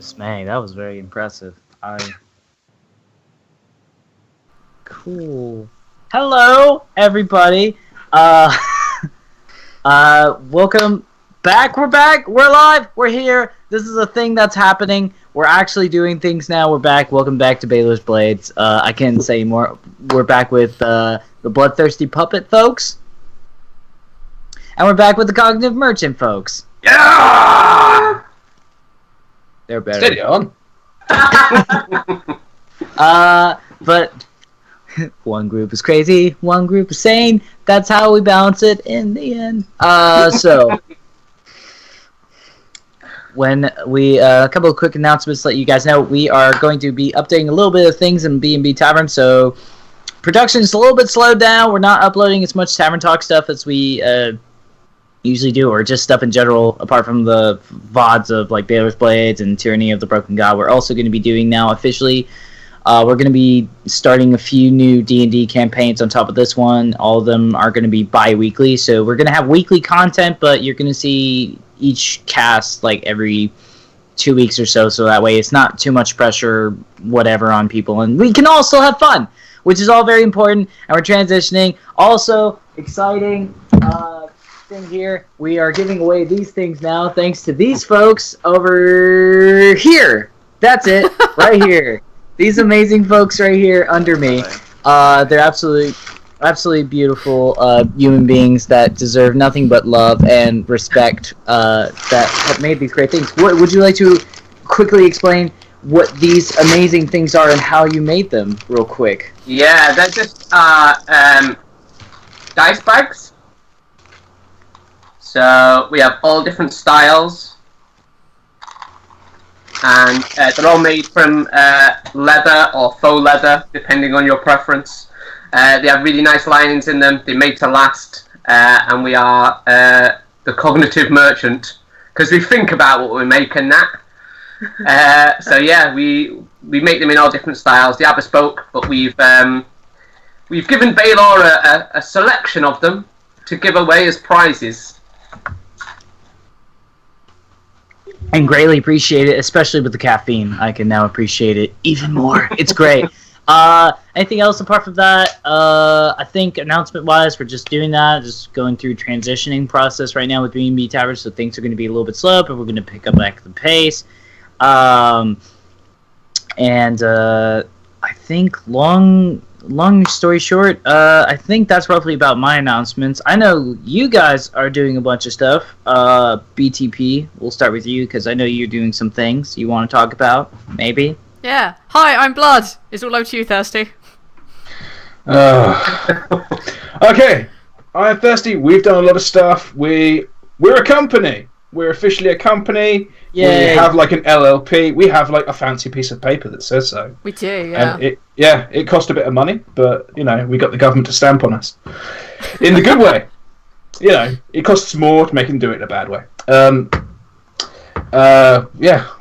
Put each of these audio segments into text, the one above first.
Dismay. That was very impressive. Cool. Hello, everybody. Welcome back. We're back. We're live. We're here. This is a thing that's happening. We're actually doing things now. We're back. Welcome back to Baylor's Blades. I can't say more. We're back with the Bloodthirsty Puppet folks. And we're back with the Cognitive Merchant folks. Yeah! They're better. Steady on. But one group is crazy, one group is sane. That's how we balance it in the end. So when we a couple of quick announcements to let you guys know, we are going to be updating a little bit of things in B&B Tavern. So production's a little bit slowed down. We're not uploading as much Tavern Talk stuff as we usually do, or just stuff in general, apart from the VODs of like Baylor's Blades and Tyranny of the Broken God. We're also going to be doing now officially, we're going to be starting a few new D&D campaigns on top of this one. All of them are going to be bi-weekly, so we're going to have weekly content, but you're going to see each cast like every 2 weeks or so, so that way it's not too much pressure, whatever, on people, and we can all still have fun, which is all very important. And we're transitioning. Also exciting thing here, we are giving away these things now thanks to these folks over here. That's it. Right here. These amazing folks right here under me. They're absolutely beautiful human beings that deserve nothing but love and respect, that have made these great things. Would you like to quickly explain what these amazing things are and how you made them, real quick? Yeah, they're just dice bags. So we have all different styles, and they're all made from leather or faux leather, depending on your preference. They have really nice linings in them. They're made to last, and we are the cognitive merchant because we think about what we make and that. So yeah, we make them in all different styles. They are bespoke, but we've given Baylor a selection of them to give away as prizes. And greatly appreciate it, especially with the caffeine. I can now appreciate it even more. It's great. Anything else apart from that? I think announcement-wise, we're just doing that, just going through transitioning process right now with B&B Tavern, so things are going to be a little bit slow, but we're going to pick up back the pace. I think long story short, I think that's roughly about my announcements. I know you guys are doing a bunch of stuff. BTP, we'll start with you because I know you're doing some things you want to talk about, maybe. Yeah. Hi, I'm Blood. It's all over to you, Thirsty. Okay, I'm Thirsty. We've done a lot of stuff. We're a company. We're officially a company. Yay. We have like an LLP. We have like a fancy piece of paper that says so. We do, yeah. And it cost a bit of money, but we got the government to stamp on us in the good way. It costs more to make them do it in a bad way.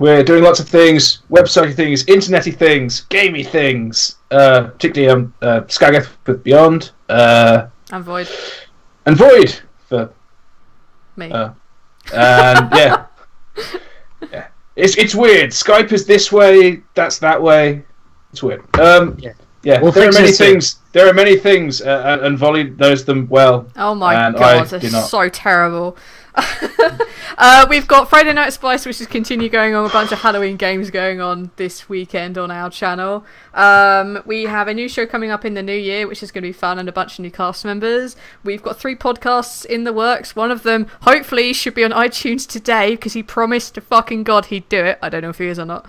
We're doing lots of things, website things, internety things, gamey things, particularly Skageth with Beyond. And Void. And Void for me. Yeah. It's weird. Skype is this way, that's that way. It's weird. We'll there are many this things. There are many things, and Volley knows them well. Oh my and god, they're so terrible. We've got Friday Night Spice, which is continue going on, a bunch of Halloween games going on this weekend on our channel. We have a new show coming up in the new year, which is going to be fun, and a bunch of new cast members. We've got 3 podcasts in the works. One of them, hopefully, should be on iTunes today, because he promised to fucking God he'd do it. I don't know if he is or not.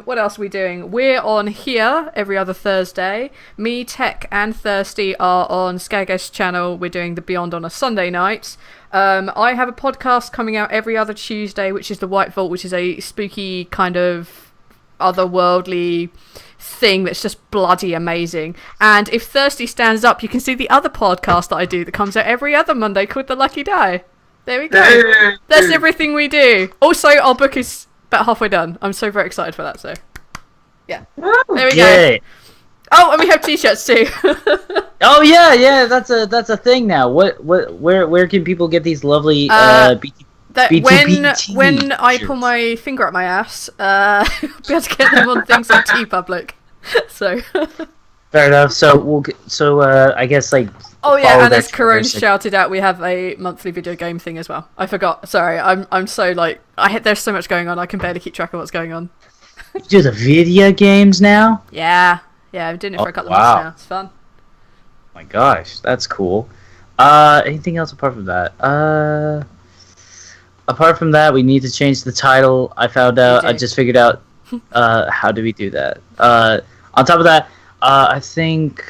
What else are we doing? We're on here every other Thursday. Me, Tech, and Thirsty are on Skagesh's channel. We're doing the Beyond on a Sunday night. I have a podcast coming out every other Tuesday, which is The White Vault, which is a spooky kind of otherworldly thing that's just bloody amazing. And if Thirsty stands up, you can see the other podcast that I do that comes out every other Monday called The Lucky Die. There we go. That's everything we do. Also, our book is about halfway done. I'm so very excited for that, so yeah. There we go. Oh, and we have t-shirts too. Oh yeah, that's a thing now. Where can people get these lovely BTP when I pull my finger up my ass, I'll be able to get them on things like TeePublic. So fair enough. So I guess like. Oh yeah, and as Karan shouted out, we have a monthly video game thing as well. I forgot. Sorry, I'm so like there's so much going on. I can barely keep track of what's going on. You do the video games now? Yeah, I've been doing it for a couple of months now. It's fun. Oh my gosh, that's cool. Anything else apart from that? Apart from that, we need to change the title. I found out. I just figured out. How do we do that? On top of that, I think.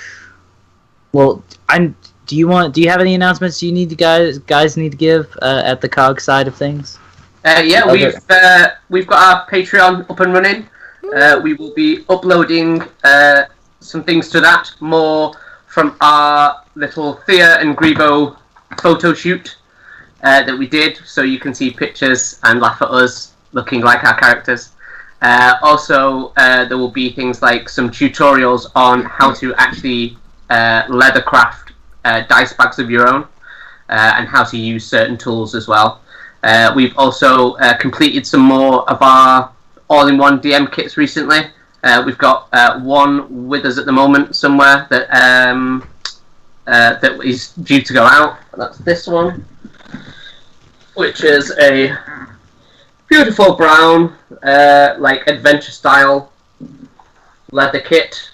Well, do you have any announcements you need to guys need to give at the COG side of things? Yeah, okay. We've got our Patreon up and running. We will be uploading some things to that, more from our little Thea and Grebo photo shoot that we did, so you can see pictures and laugh at us looking like our characters. Also, there will be things like some tutorials on how to actually leathercraft dice bags of your own, and how to use certain tools as well. We've also completed some more of our all-in-one DM kits recently. We've got one with us at the moment somewhere that is due to go out. That's this one, which is a beautiful brown, like adventure style leather kit.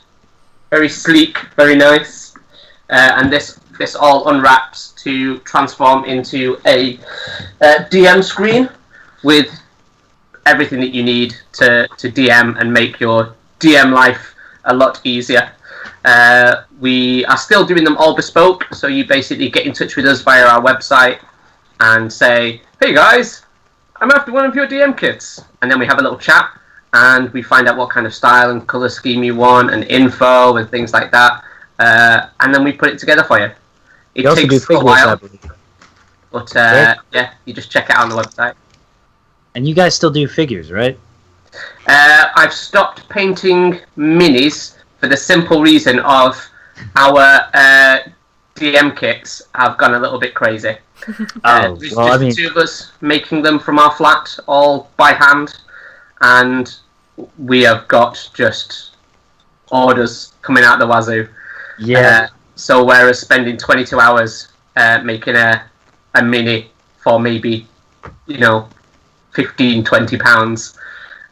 Very sleek, very nice, and this all unwraps to transform into a DM screen with everything that you need to DM and make your DM life a lot easier. We are still doing them all bespoke, so you basically get in touch with us via our website and say, hey guys, I'm after one of your DM kits. And then we have a little chat and we find out what kind of style and colour scheme you want and info and things like that. And then we put it together for you. It takes a while, but yeah, you just check it out on the website. And you guys still do figures, right? I've stopped painting minis for the simple reason of our DM kits have gone a little bit crazy. There's just the two of us making them from our flat, all by hand, and we have got just orders coming out the wazoo. Yeah. So whereas spending 22 hours making a mini for maybe, 15, 20 pounds,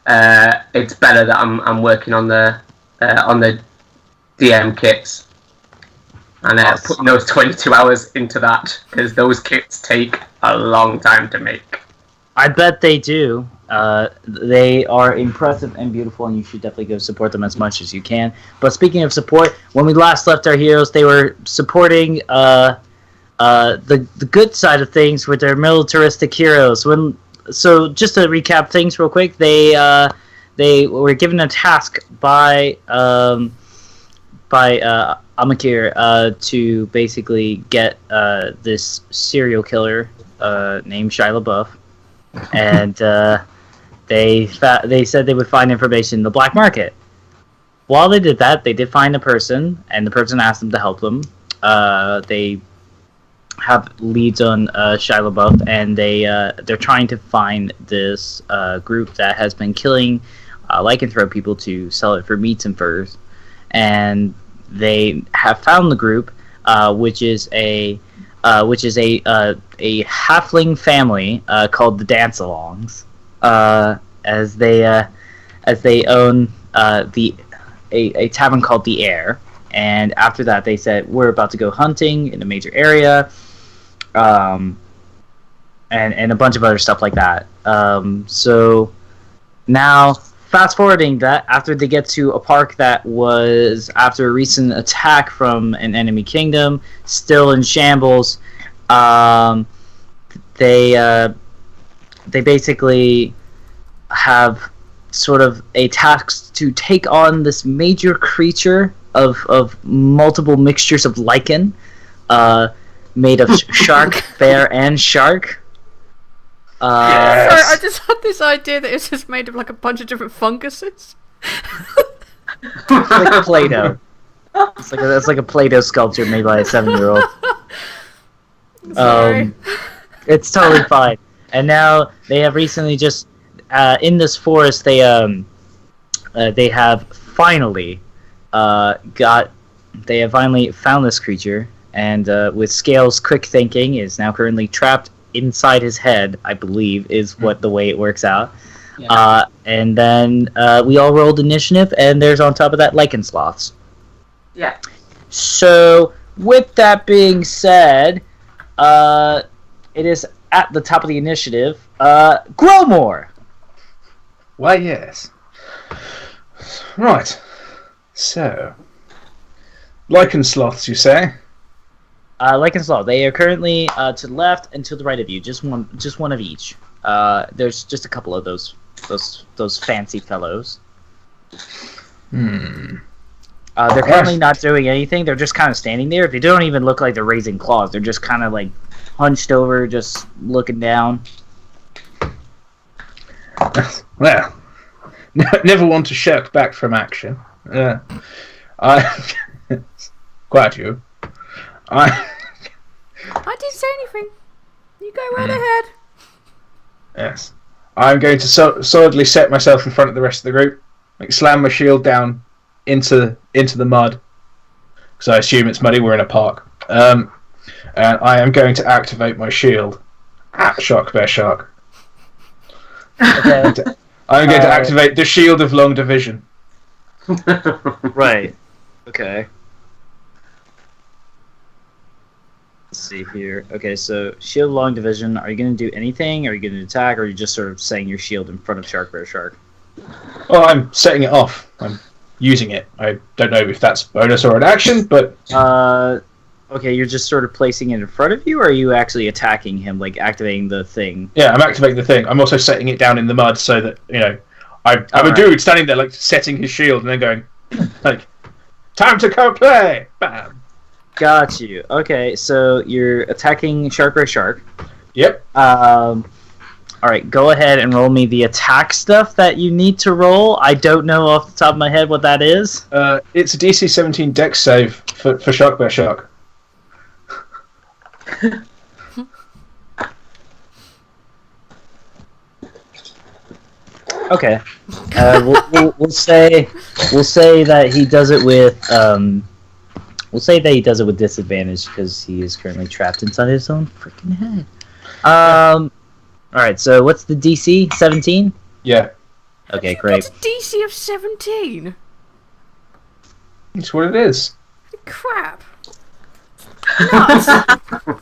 it's better that I'm working on the DM kits and putting those 22 hours into that, because those kits take a long time to make. I bet they do. They are impressive and beautiful, and you should definitely go support them as much as you can. But speaking of support, when we last left our heroes, they were supporting the good side of things with their militaristic heroes. So just to recap things real quick, they were given a task by Amakir to basically get this serial killer named Shia LaBeouf, and they said they would find information in the black market. While they did that, they did find a person, and the person asked them to help them. They have leads on Shia LaBeouf, and they're trying to find this group that has been killing lycanthrope people to sell it for meats and furs. And they have found the group, which is a halfling family called the Dance-Alongs, as they own a tavern called the Air. And after that, they said, we're about to go hunting in a major area, and a bunch of other stuff like that. So now, fast forwarding that, after they get to a park that was, after a recent attack from an enemy kingdom, still in shambles, they basically have sort of a task to take on this major creature of multiple mixtures of lichen, made of shark, bear, and shark. Sorry, I just had this idea that it's just made of like a bunch of different funguses. Like Play-Doh. It's like a Play-Doh sculpture made by a 7-year-old. Sorry. It's totally fine. And now they have recently just in this forest they have finally found this creature, and with Scale's quick thinking is now currently trapped inside his head, I believe, is what the way it works out. Yeah. And then we all rolled initiative, and there's on top of that lichen sloths. Yeah. So with that being said, it is at the top of the initiative. Growmore. Why, yes. Right. So, lichen sloths, you say? Lichen sloth. They are currently to the left and to the right of you. Just one of each. There's just a couple of those fancy fellows. They're currently not doing anything. They're just kind of standing there. They don't even look like they're raising claws. They're just kind of like hunched over, just looking down. Well, never want to shirk back from action. Quite you. I didn't say anything. You go right ahead. Yes. I'm going to solidly set myself in front of the rest of the group. Like, slam my shield down into the mud. Because I assume it's muddy, we're in a park. And I am going to activate my shield at Shark Bear Shark. Okay. I'm going to activate the Shield of Long Division. Right. Okay. Let's see here. Okay, so shield long division. Are you going to do anything? Are you going to attack? Or are you just sort of setting your shield in front of Shark Bear Shark? Well, I'm setting it off. I'm using it. I don't know if that's bonus or an action, but... Okay, you're just sort of placing it in front of you, or are you actually attacking him, like activating the thing? Yeah, I'm activating the thing. I'm also setting it down in the mud so that, I'm a dude standing there, like, setting his shield and then going, like, time to go play! Bam! Got you. Okay, so you're attacking Shark Bear Shark. Yep. Alright, go ahead and roll me the attack stuff that you need to roll. I don't know off the top of my head what that is. It's a DC 17 Dex save for Shark Bear Shark. Okay. We'll say that he does it with disadvantage because he is currently trapped inside his own freaking head. All right. So what's the DC? 17. Yeah. Okay, great. What's a DC of 17? That's what it is. Crap. Nuts.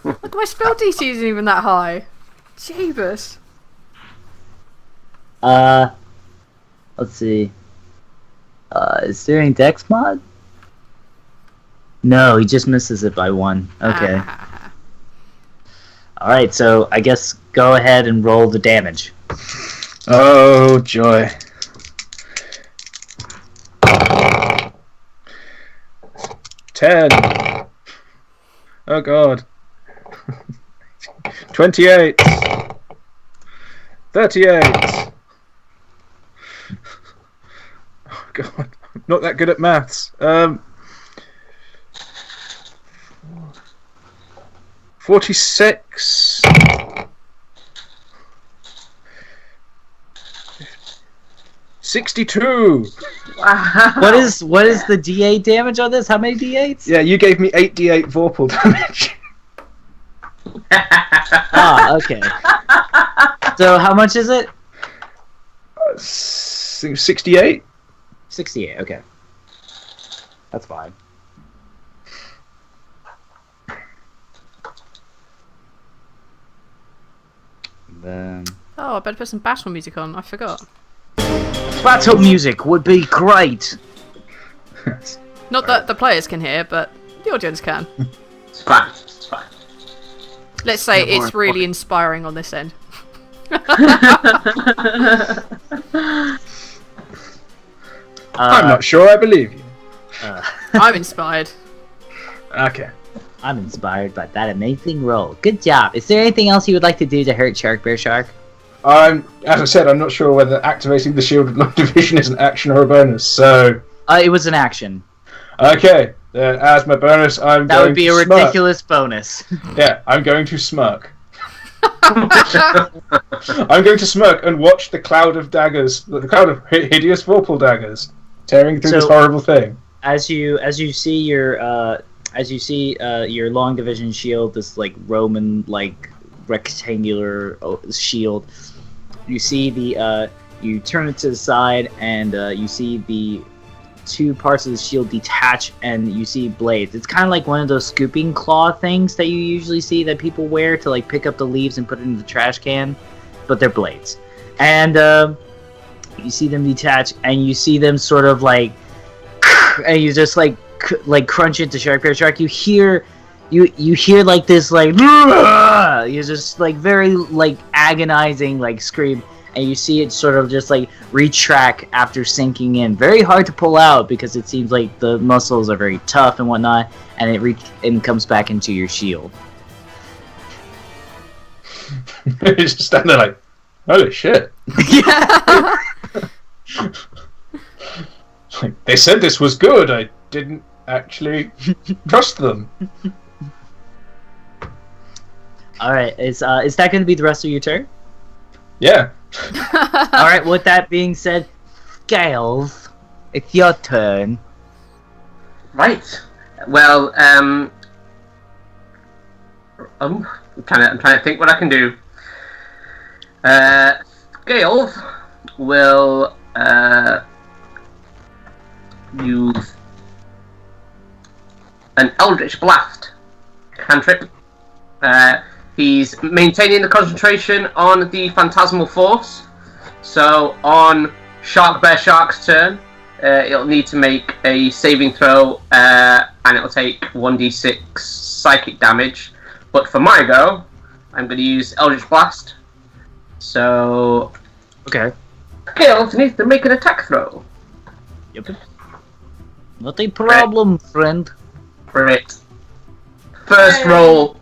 Look, my spell DC isn't even that high. Jeebus. Let's see. Is there any Dex mod? No, he just misses it by 1. Okay. Alright, so I guess go ahead and roll the damage. Oh, joy. 10. Oh, God. 28. 38. Oh, God. I'm not that good at maths. 46. 62. Wow. What is the D8 damage on this? How many D8s? Yeah, you gave me 8d8 Vorpal damage. Ah, okay. So how much is it? 68? 68, okay. That's fine. Then... Oh, I better put some battle music on. I forgot. Battle music would be great! Not that the players can hear, but the audience can. It's fine. It's fine. Let's say Yeah, more it's really inspiring on this end. I'm not sure I believe you. I'm inspired. Okay. I'm inspired by that amazing roll. Good job. Is there anything else you would like to do to hurt Shark Bear Shark? As I said, I'm not sure whether activating the shield of long division is an action or a bonus, so... It was an action. Okay, then as my bonus, I'm That going would be to a smirk. ridiculous bonus. Yeah, I'm going to smirk. I'm going to smirk and watch the cloud of daggers, the cloud of hideous Vorpal daggers, tearing through this horrible thing. As you see your long division shield, this like Roman like rectangular shield, you see you turn it to the side and you see the two parts of the shield detach and you see blades. It's kind of like one of those scooping claw things that you usually see that people wear to like pick up the leaves and put it in the trash can, but they're blades. And you see them detach and you see them sort of like, and you just like crunch into Shark Bear Shark. You hear like this like you're just like very like agonizing like scream, and you see it sort of just like retract after sinking in. Very hard to pull out because it seems like the muscles are very tough and whatnot, and it comes back into your shield. You just stand there like, holy shit. Yeah. Like, they said this was good. I didn't actually trust them. Alright, is that going to be the rest of your turn? Yeah. Alright, with that being said, Scales, it's your turn. Right. Well, I'm trying to think what I can do. Scales will use an Eldritch Blast cantrip He's maintaining the concentration on the Phantasmal Force. So on Shark Bear Shark's turn, it'll need to make a saving throw, and it'll take 1d6 psychic damage. But for my go, I'm going to use Eldritch Blast. So... Okay. Scales needs to make an attack throw. Yep. Not a problem, friend. Crit. First roll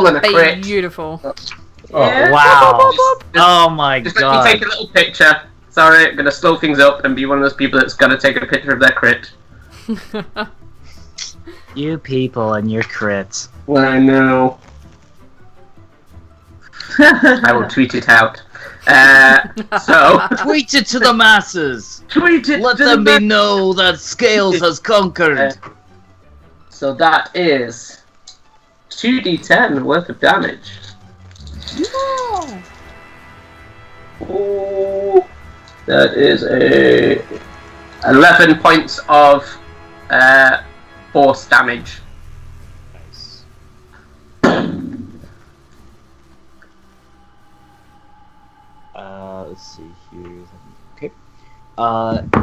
and a crit. Beautiful. Oh, wow. Oh my Just god. let me take a little picture. Sorry, I'm going to slow things up and be one of those people that's going to take a picture of their crit. You people and your crits. I know. I will tweet it out. So Tweet it to the masses. tweet it. Let to them the be know that Scales has conquered. So that is 2d10 worth of damage. Ooh, that is a 11 points of force damage. Nice. Let's see here. Okay.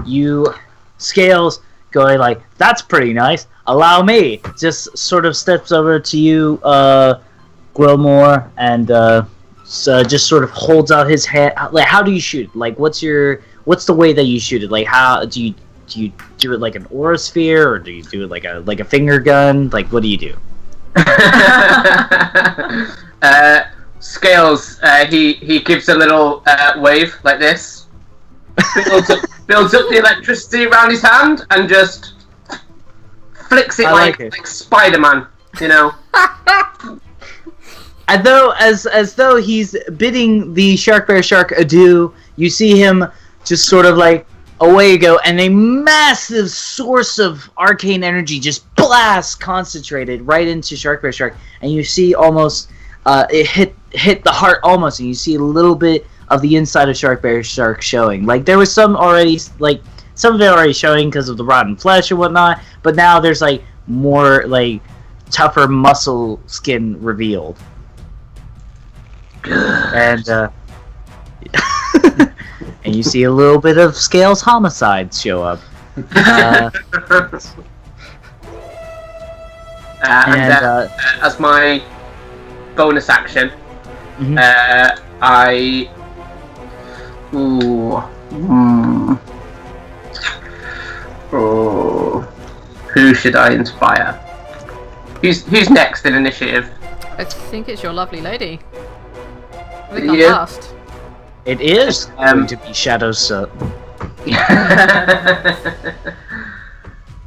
You Scales going like, that's pretty nice. Allow me. Just sort of steps over to you, Grillmore, and just sort of holds out his hand. Like, how do you shoot? Like, what's the way that you shoot it? Like, how do you do it like an aura sphere, or do you do it like a finger gun? Like, what do you do? Scales, he gives a little wave like this, builds up the electricity around his hand, and just flicks it like Spider-Man, you know. And though, as though he's bidding the Shark Bear Shark adieu, you see him just sort of like away you go, and a massive source of arcane energy just blasts concentrated right into Shark Bear Shark, and you see almost it hit the heart almost, and you see a little bit of the inside of Shark Bear Shark showing. Like, there was some of it already showing because of the rotten flesh and whatnot, but now there's like more like tougher muscle skin revealed. And and you see a little bit of Scales homicides show up. As my bonus action, Mhm. Who should I inspire? Who's next in initiative? I think it's your lovely lady. I think I'm Yeah. last. It is going to be Shadow's son.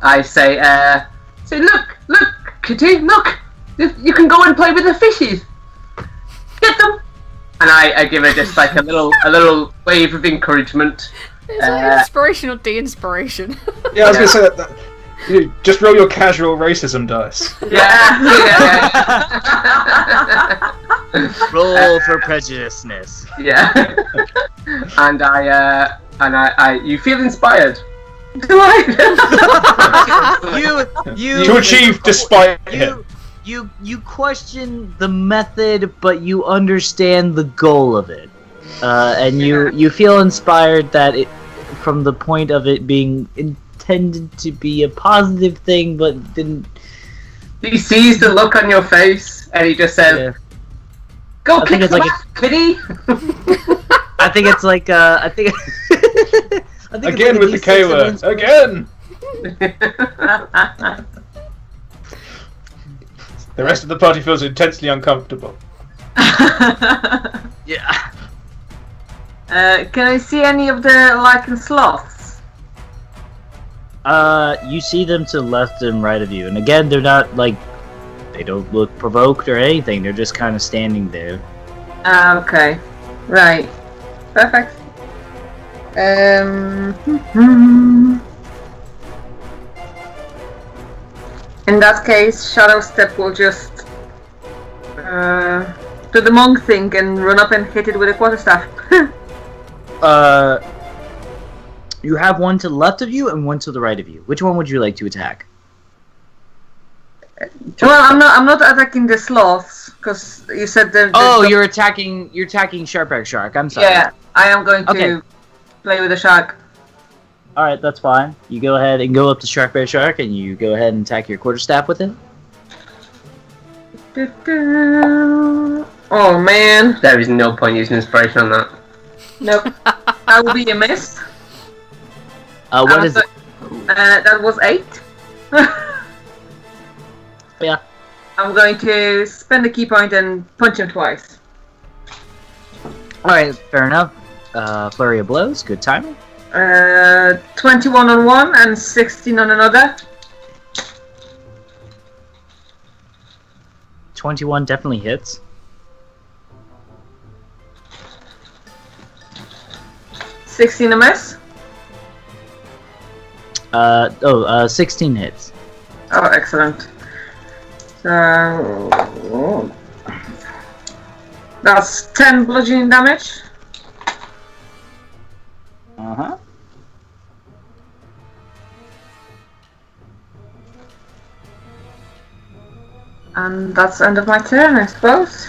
I say, look, Kitty, look! You can go and play with the fishes! Get them! And I give her just like a little wave of encouragement. It's like inspiration or de-inspiration. Yeah, I was going to say that. You just roll your casual racism dice. Yeah. Roll for prejudiceness. Yeah. And I you feel inspired. Do I? You To achieve despite him. You question the method, but you understand the goal of it, and you feel inspired that it, from the point of it being intended to be a positive thing, but didn't. He sees the look on your face, and he just says, Yeah. "Go I think kick it's some like ass, Kitty." I think it's like I think. I think Again it's like with the K word. Again! The rest of the party feels intensely uncomfortable. Yeah. Can I see any of the lichen sloths? You see them to the left and right of you, and again, they're not like, they don't look provoked or anything. They're just kind of standing there. Okay. Right. Perfect. In that case, Shadow Step will just do the monk thing and run up and hit it with a quarterstaff. You have one to the left of you and one to the right of you. Which one would you like to attack? Well, I'm not attacking the sloths. Because you said that. Oh, you're attacking Sharp-Back Shark. I'm sorry. Yeah, I am going to play with the shark. Alright, that's fine. You go ahead and go up to Shark-Back Shark and you go ahead and attack your quarterstaff with it. Oh man. There is no point using inspiration on that. Nope. That will be a miss. What is it? That was 8. Yeah. I'm going to spend a key point and punch him twice. Alright, fair enough. Flurry of blows, good timing. 21 on one and 16 on another. 21 definitely hits. 16 a miss. 16 hits. Oh, excellent. So that's 10 bludgeoning damage. Uh-huh. And that's the end of my turn, I suppose.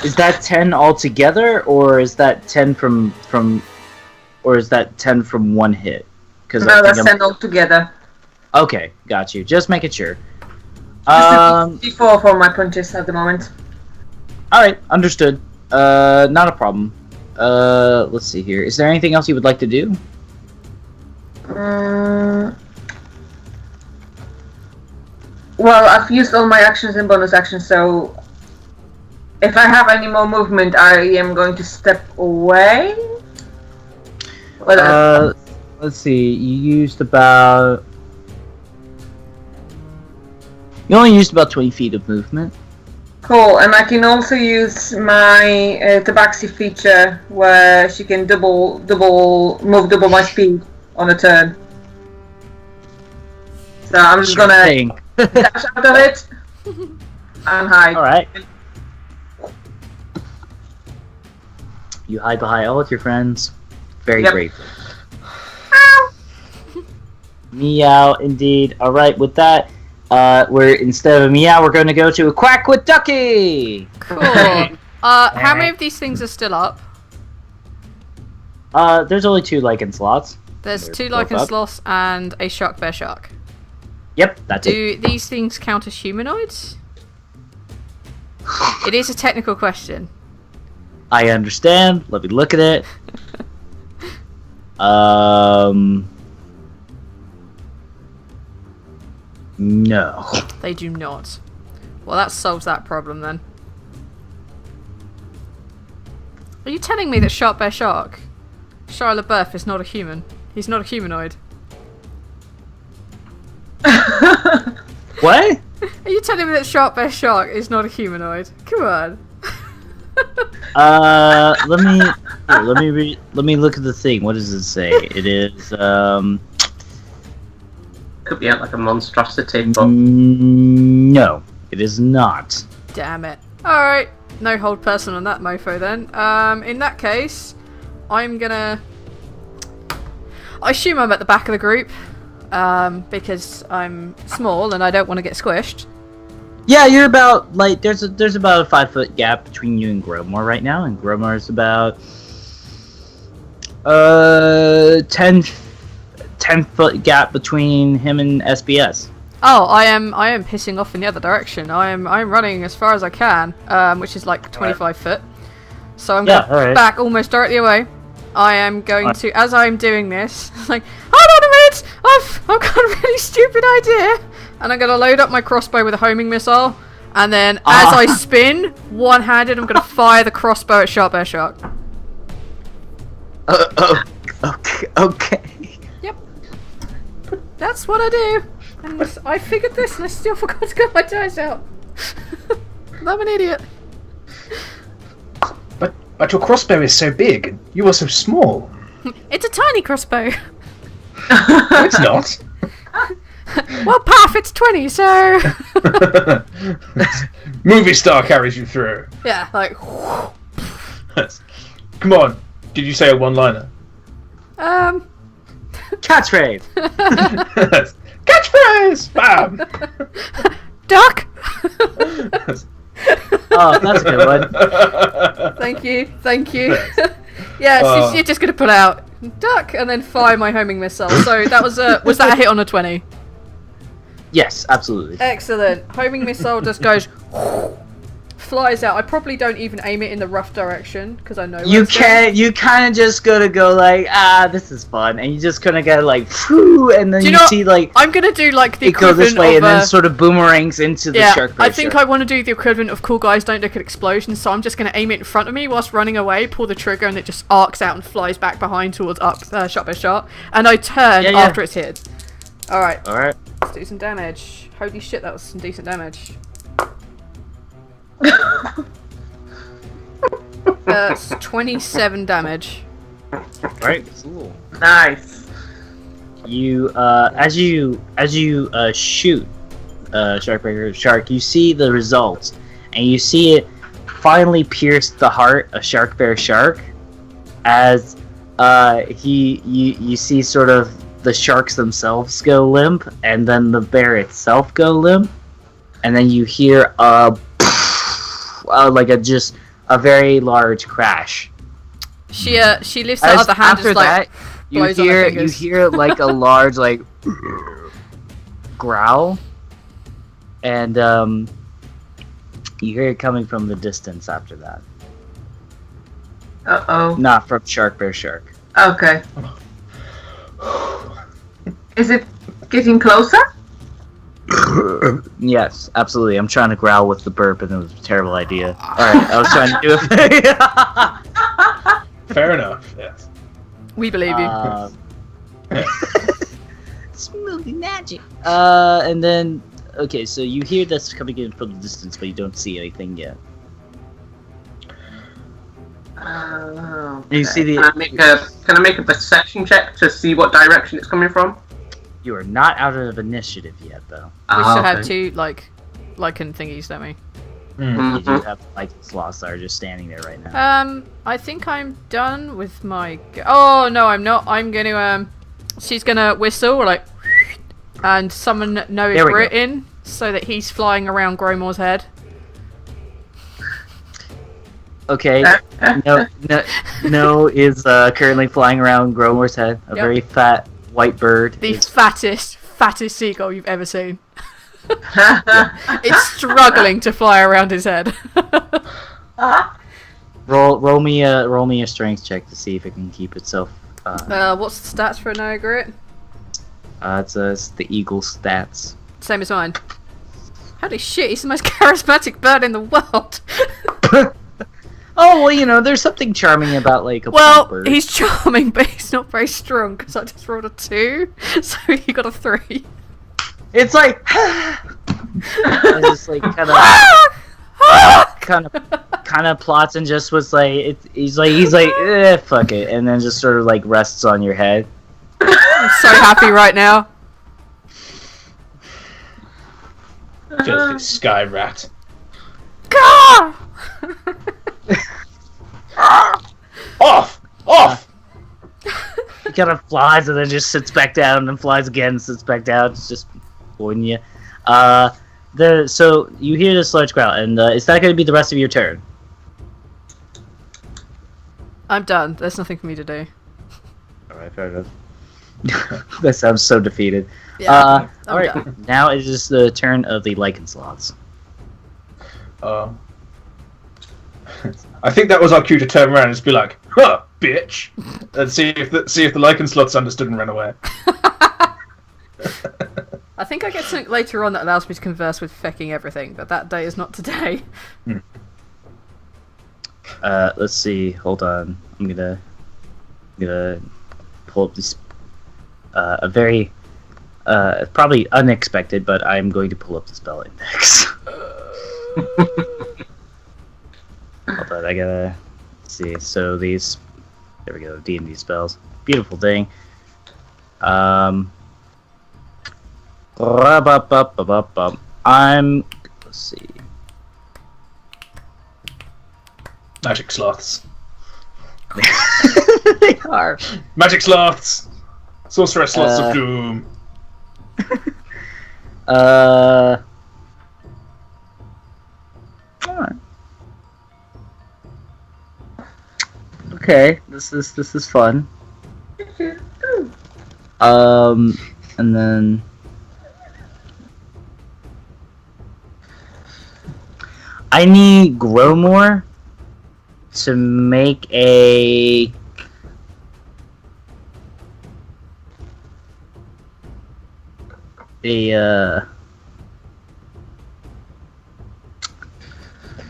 Is that 10 altogether, or is that 10 from one hit? No, that's 10 altogether. Okay, got you. Just making sure. Just a D4 for my punches at the moment. Alright, understood. Not a problem. Let's see here. Is there anything else you would like to do? Well, I've used all my actions and bonus actions, so if I have any more movement, I am going to step away. Let's see. You used about... You only used about 20 feet of movement. Cool, and I can also use my Tabaxi feature where she can move double my speed on a turn. So I'm just gonna dash out of it and hide. Alright. You hide behind all of your friends. Very grateful. Meow, indeed. Alright, with that, we're instead of a meow, we're going to go to a quack with Ducky! Cool. How many of these things are still up? There's only 2 lichen slots. There's 2 lichen sloths and a shark bear shark. Yep, that's it. Do these things count as humanoids? It is a technical question. I understand. Let me look at it. No. They do not. Well, that solves that problem then. Are you telling me that Shark Bear Shark, Shia LaBeouf, is not a human? He's not a humanoid. What? Are you telling me that Shark Bear Shark is not a humanoid? Come on. Let me look at the thing. What does it say? It is Could be like a monstrosity, but no, it is not. Damn it. Alright, no hold person on that mofo then. In that case, I'm gonna... I assume I'm at the back of the group, because I'm small and I don't want to get squished. Yeah, you're about, like, there's about a 5-foot gap between you and Gromor right now, and Gromor is about 10-foot gap between him and SBS. Oh, I am pissing off in the other direction. I'm running as far as I can, which is like 25 foot. So I'm going back almost directly away. I am going to, as I'm doing this, like, hold on a minute! I've got a really stupid idea! And I'm going to load up my crossbow with a homing missile, and then as I spin, one-handed, I'm going to fire the crossbow at Shark Bear Shark. Okay. Yep. That's what I do. And I figured this, and I still forgot to get my dice out. I'm an idiot. But your crossbow is so big, and you are so small. It's a tiny crossbow. No, it's not. Well, Path, it's 20, so... Movie star carries you through. Yeah, like... Come on. Did you say a one-liner? Catchphrase! Catchphrase! Bam! Duck! Oh, that's a good one. Thank you. Yeah, you're just gonna put out duck and then fire my homing missile. So that was that a hit on a 20? Yes, absolutely. Excellent. Homing missile just goes, flies out. I probably don't even aim it in the rough direction because I know You can't. You kind of just gotta go like, this is fun, and you just kind of go like, whew, and then you see like. I'm gonna do like the it goes equivalent this way, of, and then sort of boomerangs into the shark. I think I want to do the equivalent of cool guys don't look at explosions, so I'm just gonna aim it in front of me whilst running away, pull the trigger, and it just arcs out and flies back behind towards up, shot by shot, and I turn after it's hit. All right. Let's do some damage. Holy shit, that was some decent damage. That's 27 damage. Right. Cool. Nice. You, as you shoot, Shark, you see the results, and you see it finally pierce the heart of Shark, as you see sort of the sharks themselves go limp, and then the bear itself go limp, and then you hear like a very large crash. She lifts the other hand. After that, you hear like a large like growl, and you hear it coming from the distance. After that, not from Shark. Okay. Is it getting closer? Yes, absolutely. I'm trying to growl with the burp, and it was a terrible idea. Alright, I was trying to do it. Fair enough, yes. We believe you. Smoothie magic. And then, okay, so you hear this coming in from the distance, but you don't see anything yet. Okay. You see the. Can I make a perception check to see what direction it's coming from? You are not out of initiative yet, though. We still have two lichen thingies, don't we? You do have lichen sloths that are just standing there right now. I think I'm done with my. Oh no, I'm not. I'm gonna. She's gonna whistle like, and summon Noah Brit in so that he's flying around Gromore's head. Okay. No is currently flying around Gromore's head. A very fat white bird. The fattest seagull you've ever seen. It's struggling to fly around his head. Roll me a strength check to see if it can keep itself. What's the stats for a Noah Grit? It's the eagle stats. Same as mine. Holy shit! He's the most charismatic bird in the world. Oh well, there's something charming about like a bird. He's charming, but he's not very strong because I just rolled a 2, so he got a 3. It's like, and just like kind of plots and just was like, he's like, fuck it, and then just sort of like rests on your head. I'm so happy right now. Filthy sky rat. Gah! Off! He kind of flies and then just sits back down, and then flies again and sits back down. It's just avoiding you. So you hear this large growl, and is that going to be the rest of your turn? I'm done. There's nothing for me to do. Alright, fair enough. That sounds so defeated. Yeah, alright, now it is the turn of the lichen sloths. I think that was our cue to turn around and just be like, "Huh, bitch," and see if the lichen sloths understood and ran away. I think I get something later on that allows me to converse with fecking everything, but that day is not today. Let's see. Hold on. I'm gonna pull up this. A very probably unexpected, but I'm going to pull up the spell index. Hold on, I gotta see. So these, there we go. D&D spells, beautiful thing. I'm. Let's see. Magic sloths. They are magic sloths. Sorcerer sloths of doom. Okay, this is fun. And then I need Gromor to make a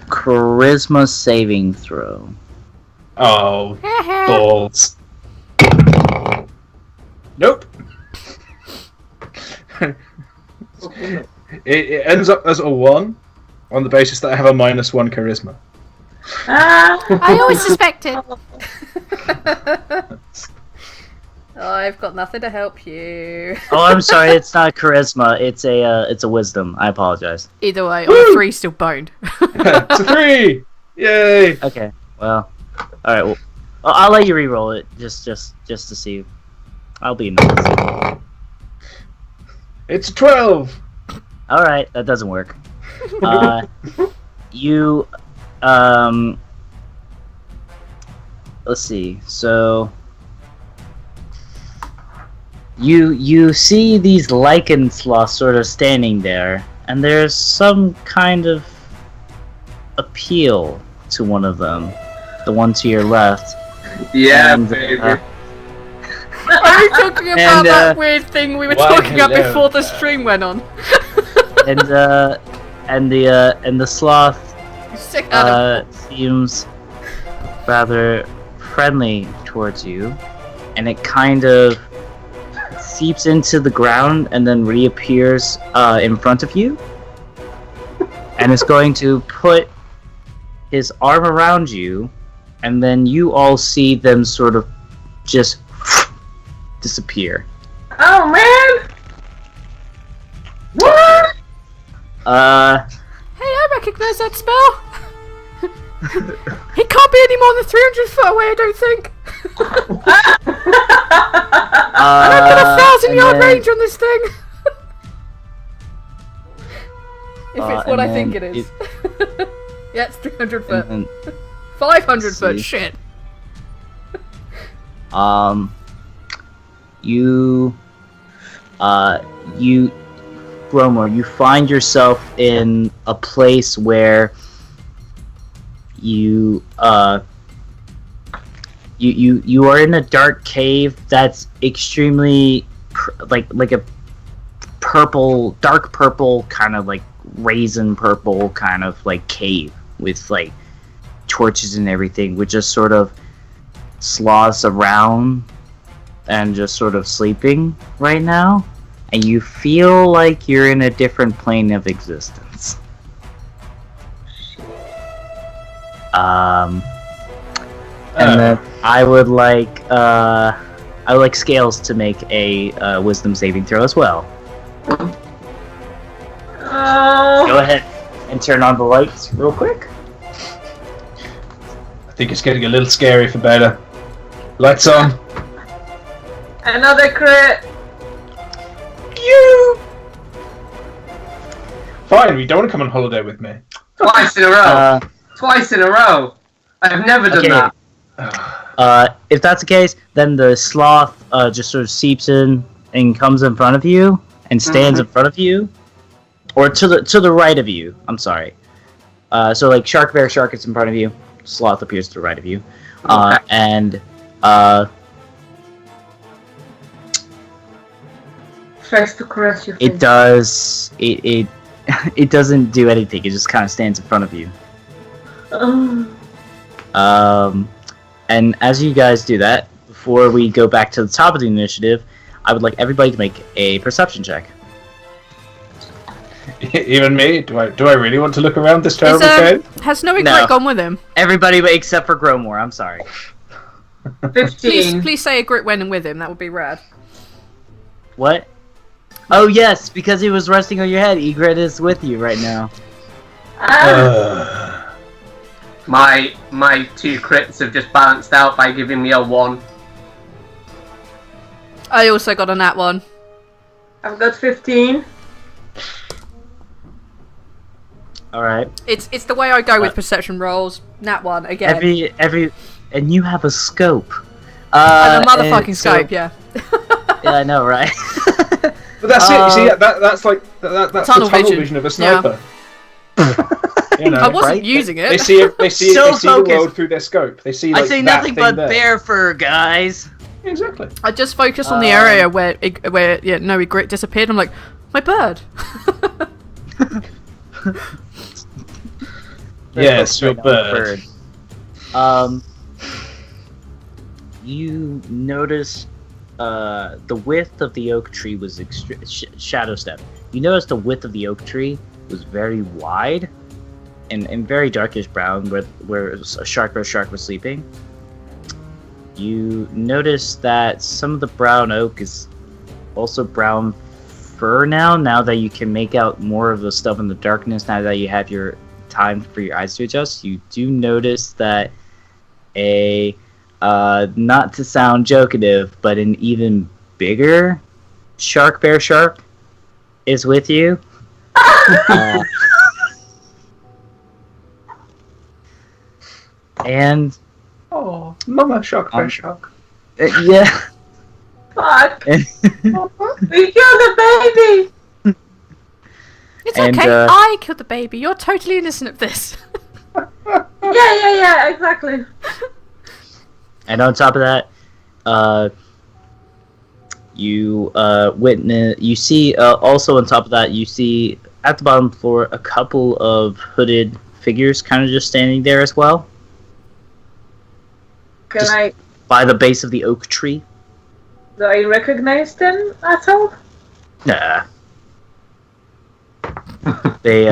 charisma saving throw. Oh, balls. Nope. it ends up as a 1 on the basis that I have a -1 charisma. I always suspected. I've got nothing to help you. Oh, I'm sorry. It's not charisma. It's a wisdom. I apologize. Either way, on a 3 still boned. It's a 3! Yay! Okay. Well, all right. Well, I'll let you re-roll it just to see. I'll be nice. It's a 12! All right, that doesn't work. You let's see. So you see these lichen sloths sort of standing there, and there's some kind of appeal to one of them, the one to your left. Yeah, And, baby. Are you talking about that weird thing we were talking about before the stream went on? and the sloth Sick Adam. seems rather friendly towards you, and it kind of seeps into the ground and then reappears in front of you, and is going to put his arm around you, and then you all see them sort of just disappear. Oh man! What? Hey, I recognise that spell! He can't be any more than 300 foot away, I don't think! And I've got 1,000-yard range on this thing! If it's what I think it is. Yeah, it's 300 foot. 500 foot, shit! Gromor, you find yourself in a place where you are in a dark cave that's extremely like a purple, dark purple, kind of like raisin purple kind of like cave with like torches and everything, with just sort of sloths around and just sort of sleeping right now, and you feel like you're in a different plane of existence. And then I would like Scales to make a wisdom saving throw as well. Go ahead and turn on the lights real quick. I think it's getting a little scary for Baylor. Lights on. Another crit. You. Fine, you don't want to come on holiday with me. Twice in a row. Twice in a row. I've never done that. If that's the case, then the sloth just sort of seeps in and comes in front of you and stands in front of you, or to the right of you. I'm sorry. So like shark, bear, shark is in front of you. Sloth appears to the right of you, and tries to caress your face. it does it it doesn't do anything. It just kind of stands in front of you. And as you guys do that, before we go back to the top of the initiative, I would like everybody to make a perception check. Even me? Do I really want to look around this terrible cave? Has Snowy Grit gone with him? Everybody except for Gromor, I'm sorry. 15. Please say a Grit went with him, that would be rad. What? Oh yes, because he was resting on your head. Egret is with you right now. My 2 crits have just balanced out by giving me a 1. I also got a nat 1. I've got 15. All right. It's the way I go with perception rolls. Nat 1 again. and you have a scope. And a motherfucking scope, yeah. Yeah, I know, right? But that's it. You see, that's like that's the tunnel vision of a sniper. You know, I wasn't using it. They see So the world through their scope. They see. Like, I see that nothing thing but there. bear fur, guys. Exactly. I just focused on the area where Grit disappeared. I'm like, my bird. Yes, your bird. You notice the width of the oak tree was shadow step. You notice the width of the oak tree was very wide and very darkish brown, where a shark was sleeping. You notice that some of the brown oak is also brown fur now that you can make out more of the stuff in the darkness, now that you have your time for your eyes to adjust. You do notice that a not to sound jokative, but an even bigger bear shark is with you. And mama shark, bear shark. Yeah. Fuck! We killed the baby! It's okay, I killed the baby. You're totally innocent of this. Yeah, exactly. And on top of that, you see also on top of that, you see at the bottom floor a couple of hooded figures kind of just standing there as well. By the base of the oak tree. Do I recognize them at all? Nah. They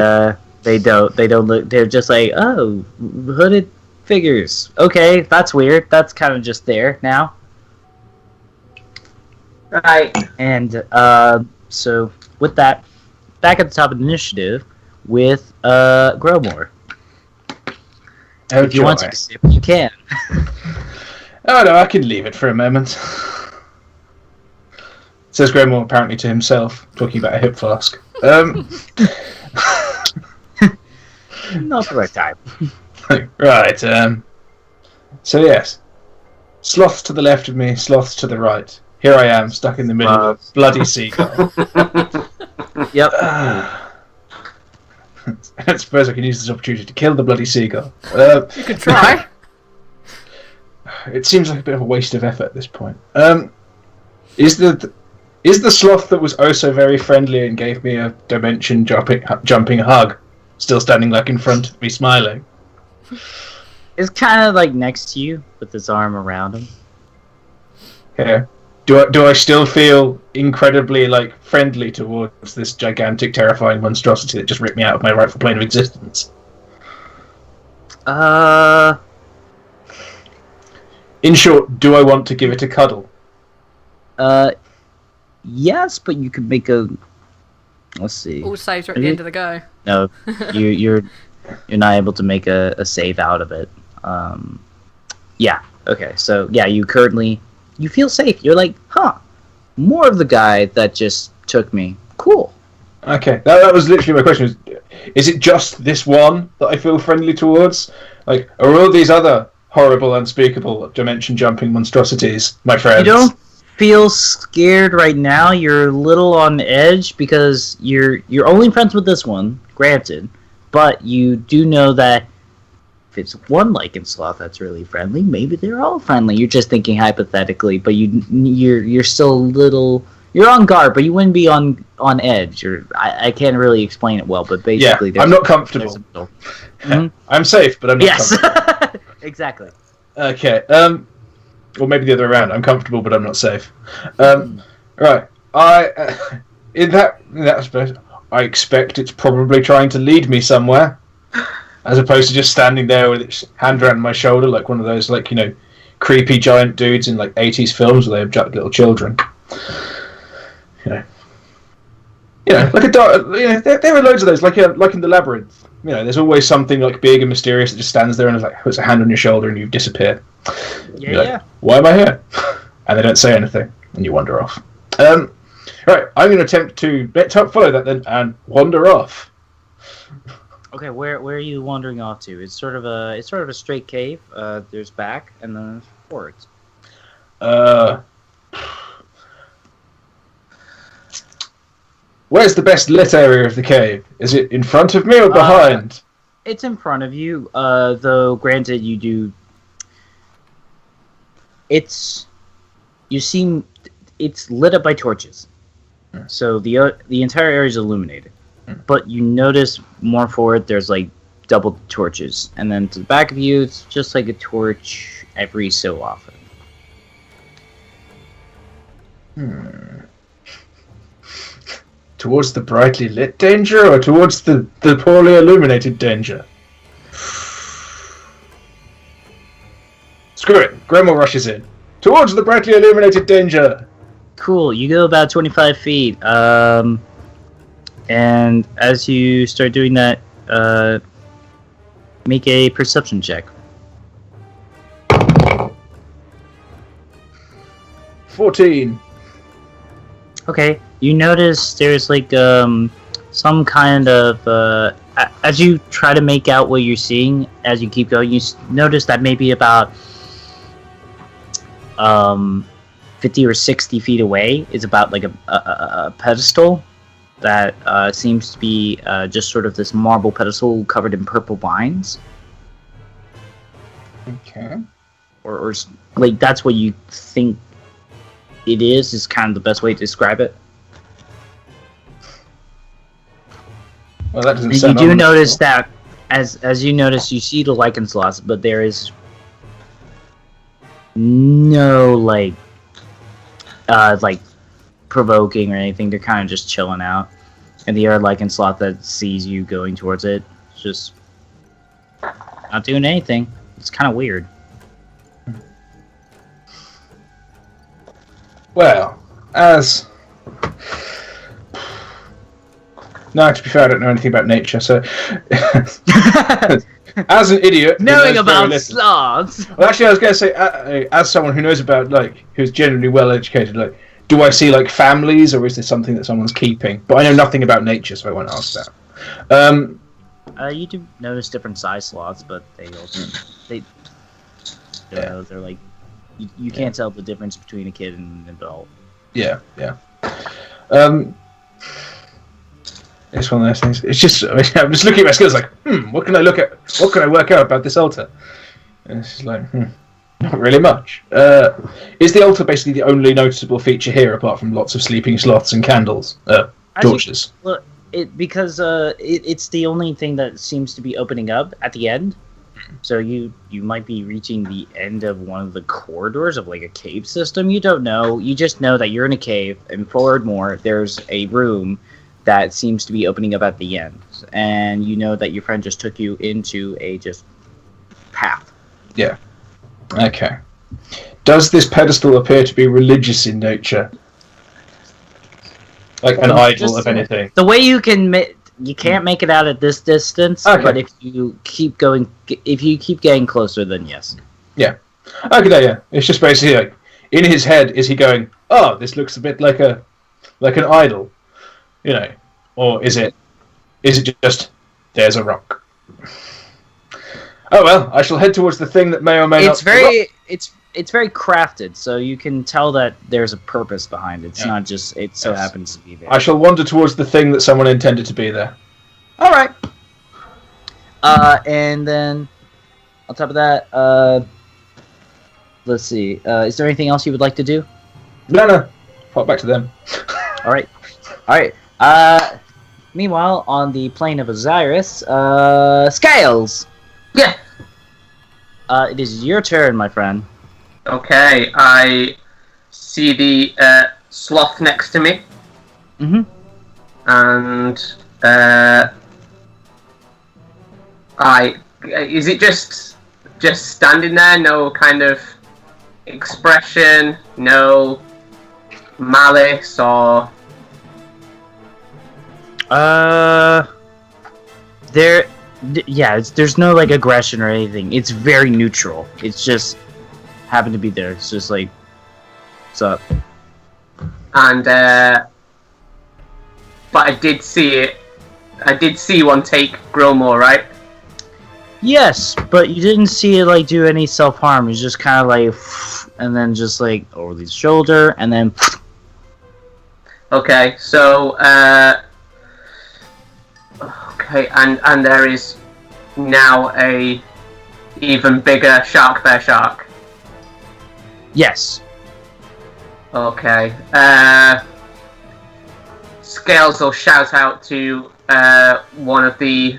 don't look. They're just like, oh, hooded figures. Okay, that's weird. That's kind of just there now. Right. And so with that, back at the top of the initiative with Growmore. Oh, if you want to skip, you can. Oh no, I can leave it for a moment. Says Growmore apparently to himself, talking about a hip flask. Not the right time. Right. So yes, sloths to the left of me, sloths to the right. Here I am, stuck in the middle of a bloody seagull. Yep. I suppose I can use this opportunity to kill the bloody seagull. You could try. It seems like a bit of a waste of effort at this point. Is the sloth that was oh so very friendly and gave me a dimension jumping hug still standing like in front of me smiling? It's kind of like next to you with his arm around him. Yeah. Do I still feel incredibly like friendly towards this gigantic, terrifying monstrosity that just ripped me out of my rightful plane of existence? In short, do I want to give it a cuddle? Yes, but you could make a. Let's see. All saves are at the end of the go. No, you're not able to make a save out of it. Yeah. Okay. So yeah, you feel safe. You're like, more of the guy that just took me. Cool. Okay, that was literally my question. Is it just this one that I feel friendly towards? Like, are all these other horrible, unspeakable, dimension-jumping monstrosities my friends? You don't feel scared right now. You're a little on edge because you're only friends with this one, granted. But you do know that if it's one lichen sloth that's really friendly, maybe they're all friendly. You're just thinking hypothetically, but you're still a little. You're on guard, but you wouldn't be on edge. I can't really explain it well, but basically, I'm not comfortable. Mm-hmm. I'm safe, but I'm not comfortable. Exactly. Okay. Or maybe the other way around. I'm comfortable, but I'm not safe. Right. In that space, I expect it's probably trying to lead me somewhere, as opposed to just standing there with its hand around my shoulder, like one of those, like, you know, creepy giant dudes in like 80s films where they abduct little children. You know, like a dog. You know, there are loads of those, like in the Labyrinth. You know, there's always something like big and mysterious that just stands there and like puts a hand on your shoulder and you disappear. Yeah. Why am I here? And they don't say anything, and you wander off. Right, I'm going to attempt to follow that then and wander off. Okay, where are you wandering off to? It's sort of a straight cave. There's back and then forwards. Where's the best lit area of the cave? Is it in front of me or behind? It's in front of you. Though granted, you do. It's lit up by torches, so the entire area is illuminated. But you notice more forward, there's like double torches, and then to the back of you, it's just like a torch every so often. Towards the brightly lit danger, or towards the poorly illuminated danger? Screw it. Gremel rushes in. Towards the brightly illuminated danger. Cool. You go about 25 feet. And as you start doing that, make a perception check. 14. Okay. You notice there's like some kind of as you try to make out what you're seeing as you keep going, you notice that maybe about 50 or 60 feet away is about like a pedestal that seems to be just sort of this marble pedestal covered in purple vines. Okay. Or like that's what you think it is kind of the best way to describe it. Well, that doesn't and sound you do notice that as you notice, you see the lichen sloths, but there is no like provoking or anything. They're kind of just chilling out, and the other lichen sloth that sees you going towards it, just not doing anything. It's kind of weird. Well, as... No, to be fair, I don't know anything about nature, so... As an idiot... Knowing about sloths! Well, actually, I was going to say, as someone who knows about, like, who's generally well-educated, like, do I see, like, families, or is this something that someone's keeping? But I know nothing about nature, so I won't ask that. You do notice different size sloths, but they're like... You can't tell the difference between a kid and an adult. Yeah. It's one of those things. It's just, I'm just looking at my skills like, what can I look at? What can I work out about this altar? And it's just like, not really much. Is the altar basically the only noticeable feature here, apart from lots of sleeping sloths and candles? Torches? Look, because it's the only thing that seems to be opening up at the end. So you might be reaching the end of one of the corridors of like a cave system. You don't know. You just know that you're in a cave, and forward more, there's a room that seems to be opening up at the end. And you know that your friend just took you into a just path. Yeah. Okay. Does this pedestal appear to be religious in nature? Like an idol of anything? The way you can't make it out at this distance, okay. But if you keep getting closer, then yes. Yeah. Okay, yeah. It's just basically like, in his head, is he going, oh, this looks a bit like an idol? You know, or is it just, there's a rock? Oh well, I shall head towards the thing that may or may not... It's very crafted, so you can tell that there's a purpose behind it. It's not just, it so happens to be there. I shall wander towards the thing that someone intended to be there. Alright. And then, on top of that, let's see, is there anything else you would like to do? No. Pop back to them. Alright. Meanwhile, on the plane of Osiris, Scales! Yeah! It is your turn, my friend. Okay, I see the sloth next to me. Mm-hmm. And is it just standing there, no kind of expression, no malice or... there's no like aggression or anything. It's very neutral. It's just happened to be there. It's just like, what's up? And but I did see it I did see one take Grillmore, right? Yes, but you didn't see it like do any self-harm. It was just kind of like, and then just like over the shoulder, and then. Okay, so okay, and there is now a even bigger shark bear shark. Yes. Okay. Scales will shout out to one of the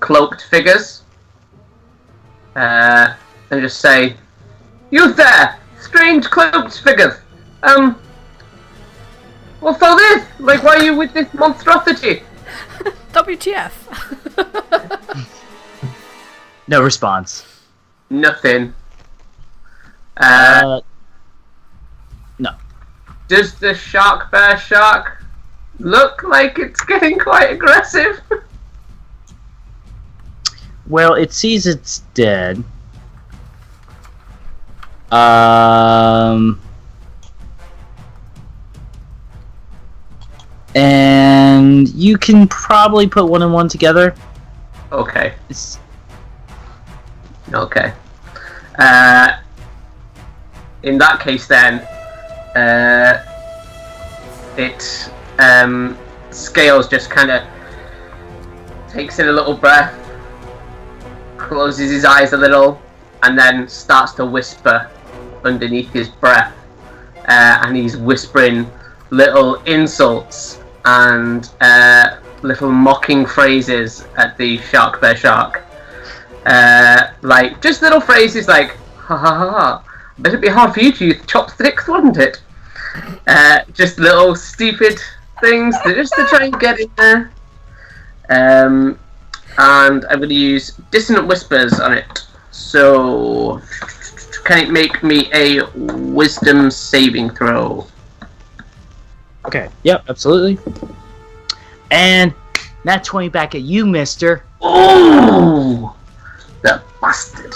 cloaked figures. And just say, "You there, strange cloaked figures. What's all this? Like, why are you with this monstrosity?" WTF? No response. Nothing. No. Does the shark bear shark look like it's getting quite aggressive? Well, it sees it's dead. And you can probably put one and one together. Okay. Okay. In that case, then, it Scales just kind of takes in a little breath, closes his eyes a little, and then starts to whisper underneath his breath. And he's whispering little insults and little mocking phrases at the shark bear shark. Like, just little phrases like, "Ha ha ha ha, bet it'd be hard for you to use chopsticks, wouldn't it?" Just little stupid things just to try and get in there. And I'm going to use Dissonant Whispers on it. So, can it make me a Wisdom saving throw? Okay. Yep, absolutely. And nat 20 back at you, mister. Oh! The bastard.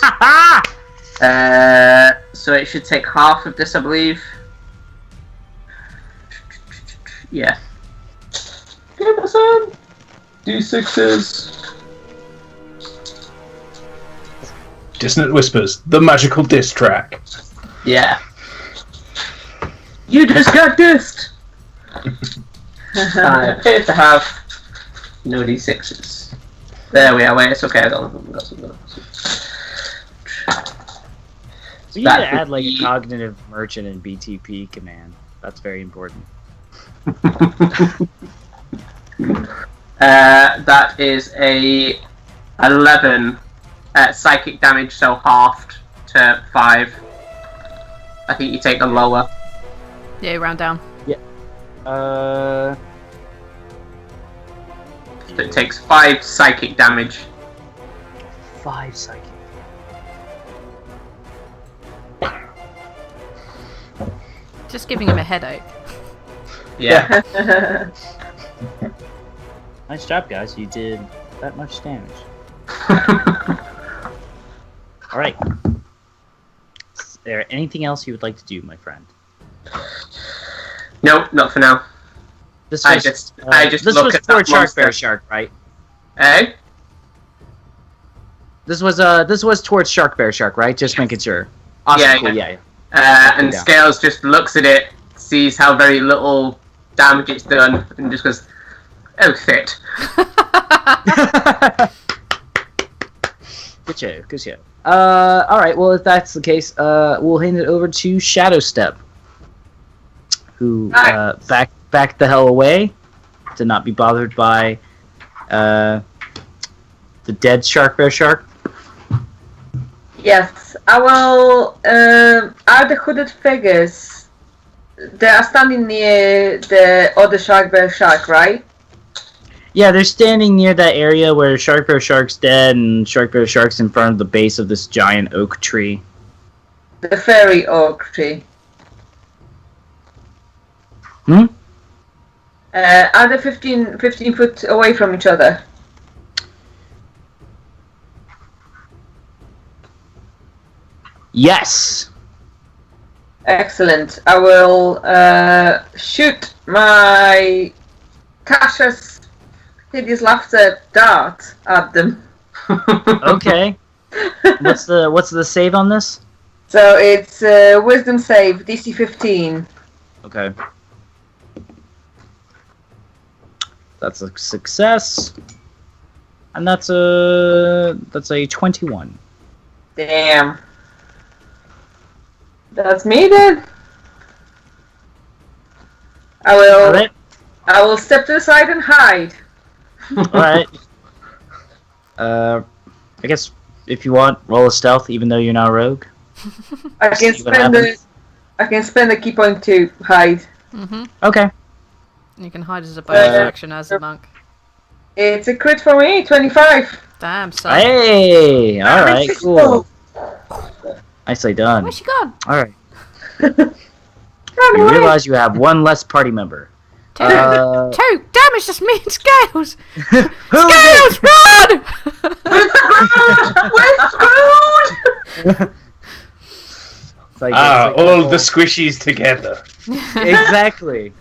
So it should take half of this, I believe. Yeah. Give us some D6s. Dissonant Whispers, the magical diss track. Yeah. You just got dissed! I appear to have no D6s. There we are. Wait, it's okay. I got some. We need to add like a cognitive merchant and BTP command. That's very important. That is a 11 psychic damage, so halved to 5. I think you take the lower. Yeah, round down. Yeah. So it takes 5 psychic damage. 5 psychic. Just giving him a headache. Yeah. Nice job, guys. You did that much damage. Alright. Is there anything else you would like to do, my friend? No, not for now. This I was, just this look was at toward that Shark monster. Bear Shark, right? Eh? This was towards Shark Bear Shark, right? Just making sure. Awesome, Yeah, cool, yeah. yeah. And Yeah. Scales just looks at it, sees how very little damage it's done, and just goes, "Oh shit." Good show, good show. Alright, well, if that's the case, we'll hand it over to Shadow Step, who backed the hell away to not be bothered by the dead Shark Bear Shark. Yes, I will. Are the hooded figures? They are standing near the other shark bear shark, right? Yeah, they're standing near that area where Shark Bear Shark's dead and Shark Bear Shark's in front of the base of this giant oak tree. The fairy oak tree. Hmm? Are they 15 foot away from each other? Yes! Excellent. I will shoot my Cassius hideous laughter dart at them. Okay. What's the save on this? So it's Wisdom save, DC 15. Okay. That's a success. And that's a 21. Damn. That's me then. Alright. I will step to the side and hide. Alright. I guess if you want, roll a stealth even though you're not a rogue. I can See what happens. spend a key point to hide. Okay. You can hide as a bonus action as a monk. It's a crit for me, 25. Damn, son. Hey! Alright, cool. Nicely done. Where's she gone? Alright. You realize you have one less party member. Two. Damn, it's just me and Scales. Who Scales, run! We're screwed! It's like, all the squishies together. Exactly.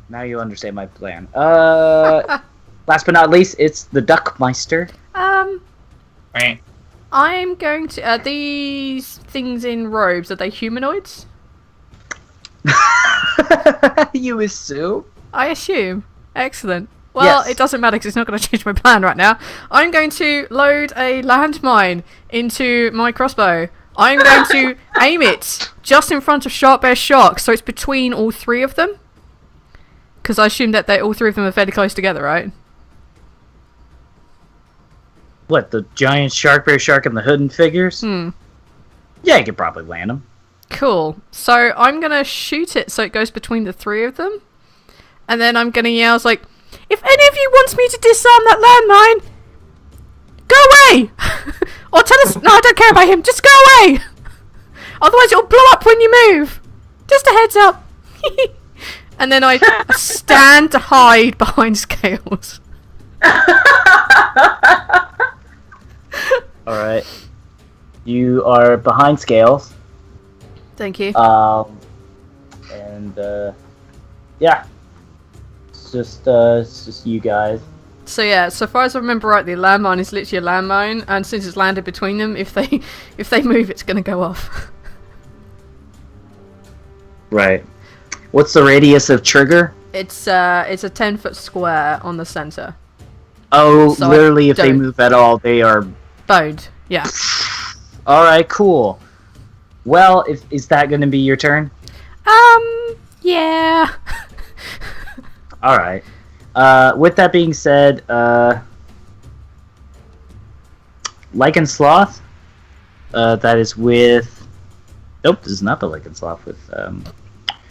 Now you understand my plan. Last but not least, it's the Duckmeister. I'm going to. These things in robes, are they humanoids? You assume? I assume. Excellent. Well, Yes. it doesn't matter because it's not going to change my plan right now. I'm going to load a landmine into my crossbow. I'm going to aim it just in front of Sharp Bear Shark, so it's between all three of them. Because I assume that all three of them are fairly close together, right? What, the giant shark, bear shark, and the hooded figures? Hmm. Yeah, you could probably land them. Cool. So I'm going to shoot it so it goes between the three of them. And then I'm going to yell, like, if any of you wants me to disarm that landmine, go away! Or tell us, no, I don't care about him, just go away! Otherwise it'll blow up when you move! Just a heads up! And then I stand to hide behind Scales. Alright. You are behind Scales. Thank you. Yeah. It's just you guys. So yeah, so far as I remember right, the landmine is literally a landmine, and since it's landed between them, if they move, it's gonna go off. Right. What's the radius of trigger? It's a 10-foot square on the center. Oh, So literally, if they don't- move at all, they are... Bowed. Yeah. Alright, cool. Well, is that going to be your turn? Yeah. Alright. With that being said, Lycan Sloth, that is with... Nope, this is not the Lycan Sloth with...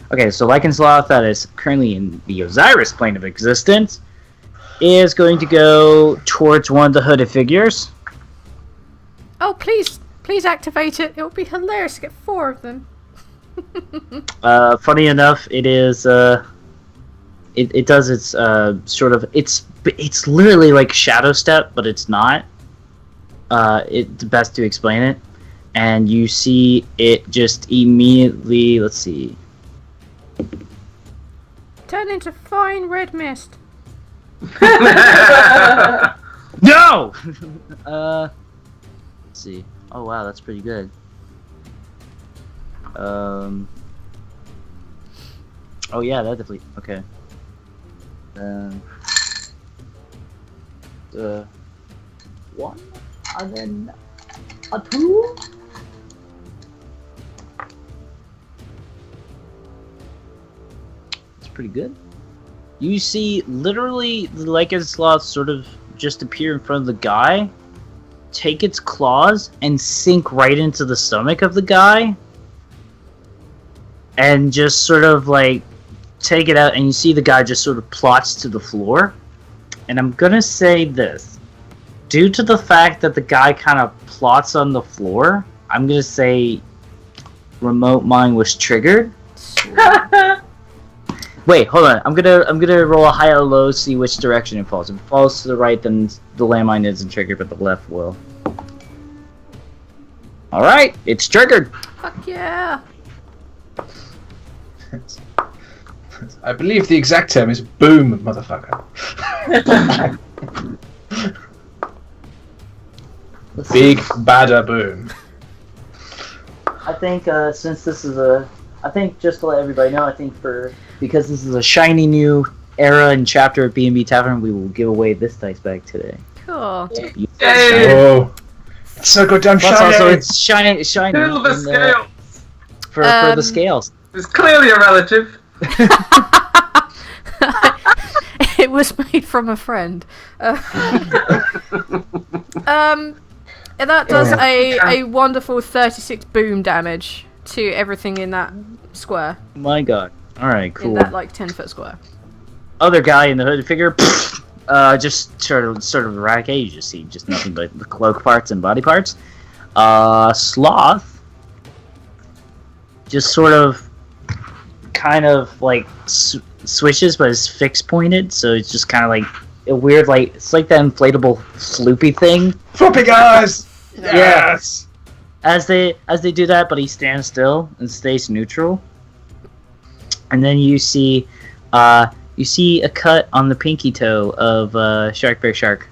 Okay, so Lycan Sloth, that is currently in the Osiris plane of existence, is going to go towards one of the hooded figures. Oh, please activate it. It would be hilarious to get 4 of them. Funny enough, it is, it does its, sort of, it's literally like Shadow Step, but it's not. It's best to explain it. And you see it just immediately, let's see. Turn into fine red mist. No! Let's see. Oh wow, that's pretty good. Oh yeah, that definitely, okay. One, and then a 2. It's pretty good. You see literally the Lycan Sloth sort of just appear in front of the guy, take its claws, and sink right into the stomach of the guy, and just sort of like take it out, and you see the guy just sort of plots to the floor. And I'm gonna say this, due to the fact that the guy kind of plots on the floor, I'm gonna say remote mine was triggered. Wait, hold on. I'm gonna roll a high or low, see which direction it falls. If it falls to the right, then the landmine isn't triggered, but the left will. All right, it's triggered. Fuck yeah. I believe the exact term is boom, motherfucker. Big bada boom. I think since this is I think just to let everybody know, I think because this is a shiny new era and chapter of B&B Tavern, we will give away this dice bag today. Cool. Oh, it's so goddamn Plus shiny. also it's shiny. Silver scales. For the scales. It's clearly a relative. It was made from a friend. And that does a wonderful 36 boom damage to everything in that square. My God. All right, cool. In that 10-foot square. Other guy in the hooded figure, just sort of eradicate. You just see just nothing but the cloak parts and body parts. Sloth just sort of kind of like switches, but it's fixed pointed, so it's just kind of like a weird, like it's like that inflatable floopy thing. Floppy guys. Yes. As they do that, but he stands still and stays neutral. And then you see a cut on the pinky toe of Shark Bear Shark.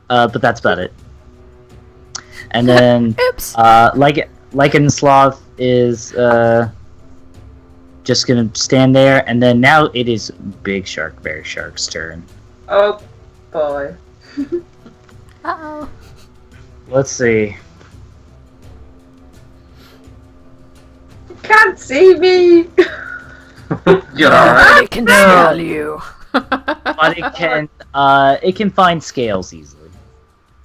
But that's about it. And then Oops. Lycan Sloth is just gonna stand there, and then now it is Big Shark Bear Shark's turn. Oh boy. Uh-oh. Let's see. Can't see me. I can tell you. But it can find scales easily.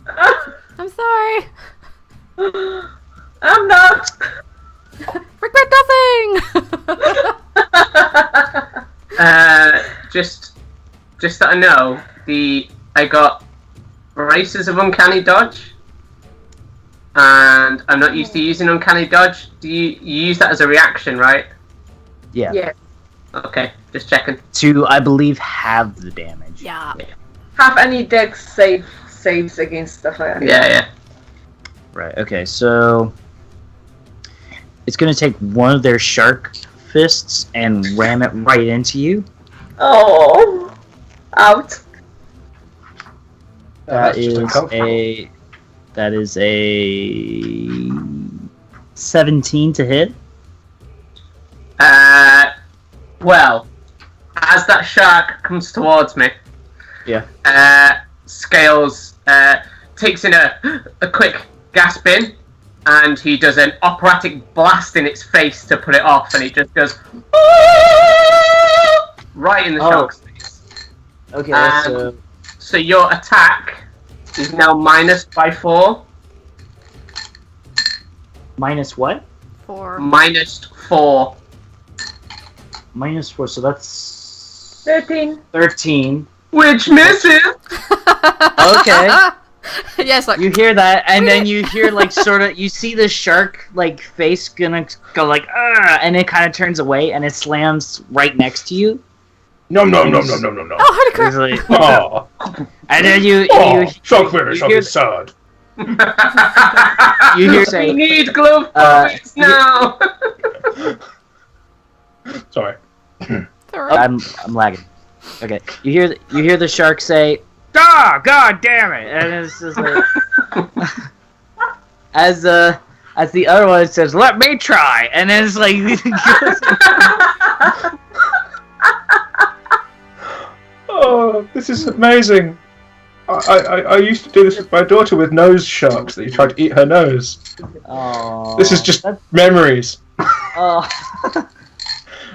I'm sorry. I'm not. Regret nothing. Just that I know, I got Races of Uncanny Dodge, and I'm not used to using Uncanny Dodge. Do you use that as a reaction, right? Yeah. Yeah. Okay, just checking. To, I believe, have the damage. Yeah. Have any dex saves against stuff like that? Yeah. Right, okay, so it's going to take one of their shark fists and ram it right into you. Oh. Out. That is a 17 to hit. Well, as that shark comes towards me, Scales takes in a quick gasp in, and he does an operatic blast in its face to put it off, and it just goes right in the shark's face. Okay, so your attack is now minus by 4. Minus what? 4. Minus 4. Minus 4, so that's 13. Which misses! Okay. Yes, like You hear that, and then you hear you see the shark face gonna go and it kind of turns away, and it slams right next to you. No. oh, holy crap! It's like- Oh, and then you Shark Bear Shark is sad. you hear We say, need glove puppets now! Sorry. I'm lagging. Okay, you hear the shark say, "Ah, God damn it!" And it's just like as the other one says, "Let me try," and then it's like Oh, this is amazing. I used to do this with my daughter with nose sharks that you tried to eat her nose. oh, This is just memories. oh.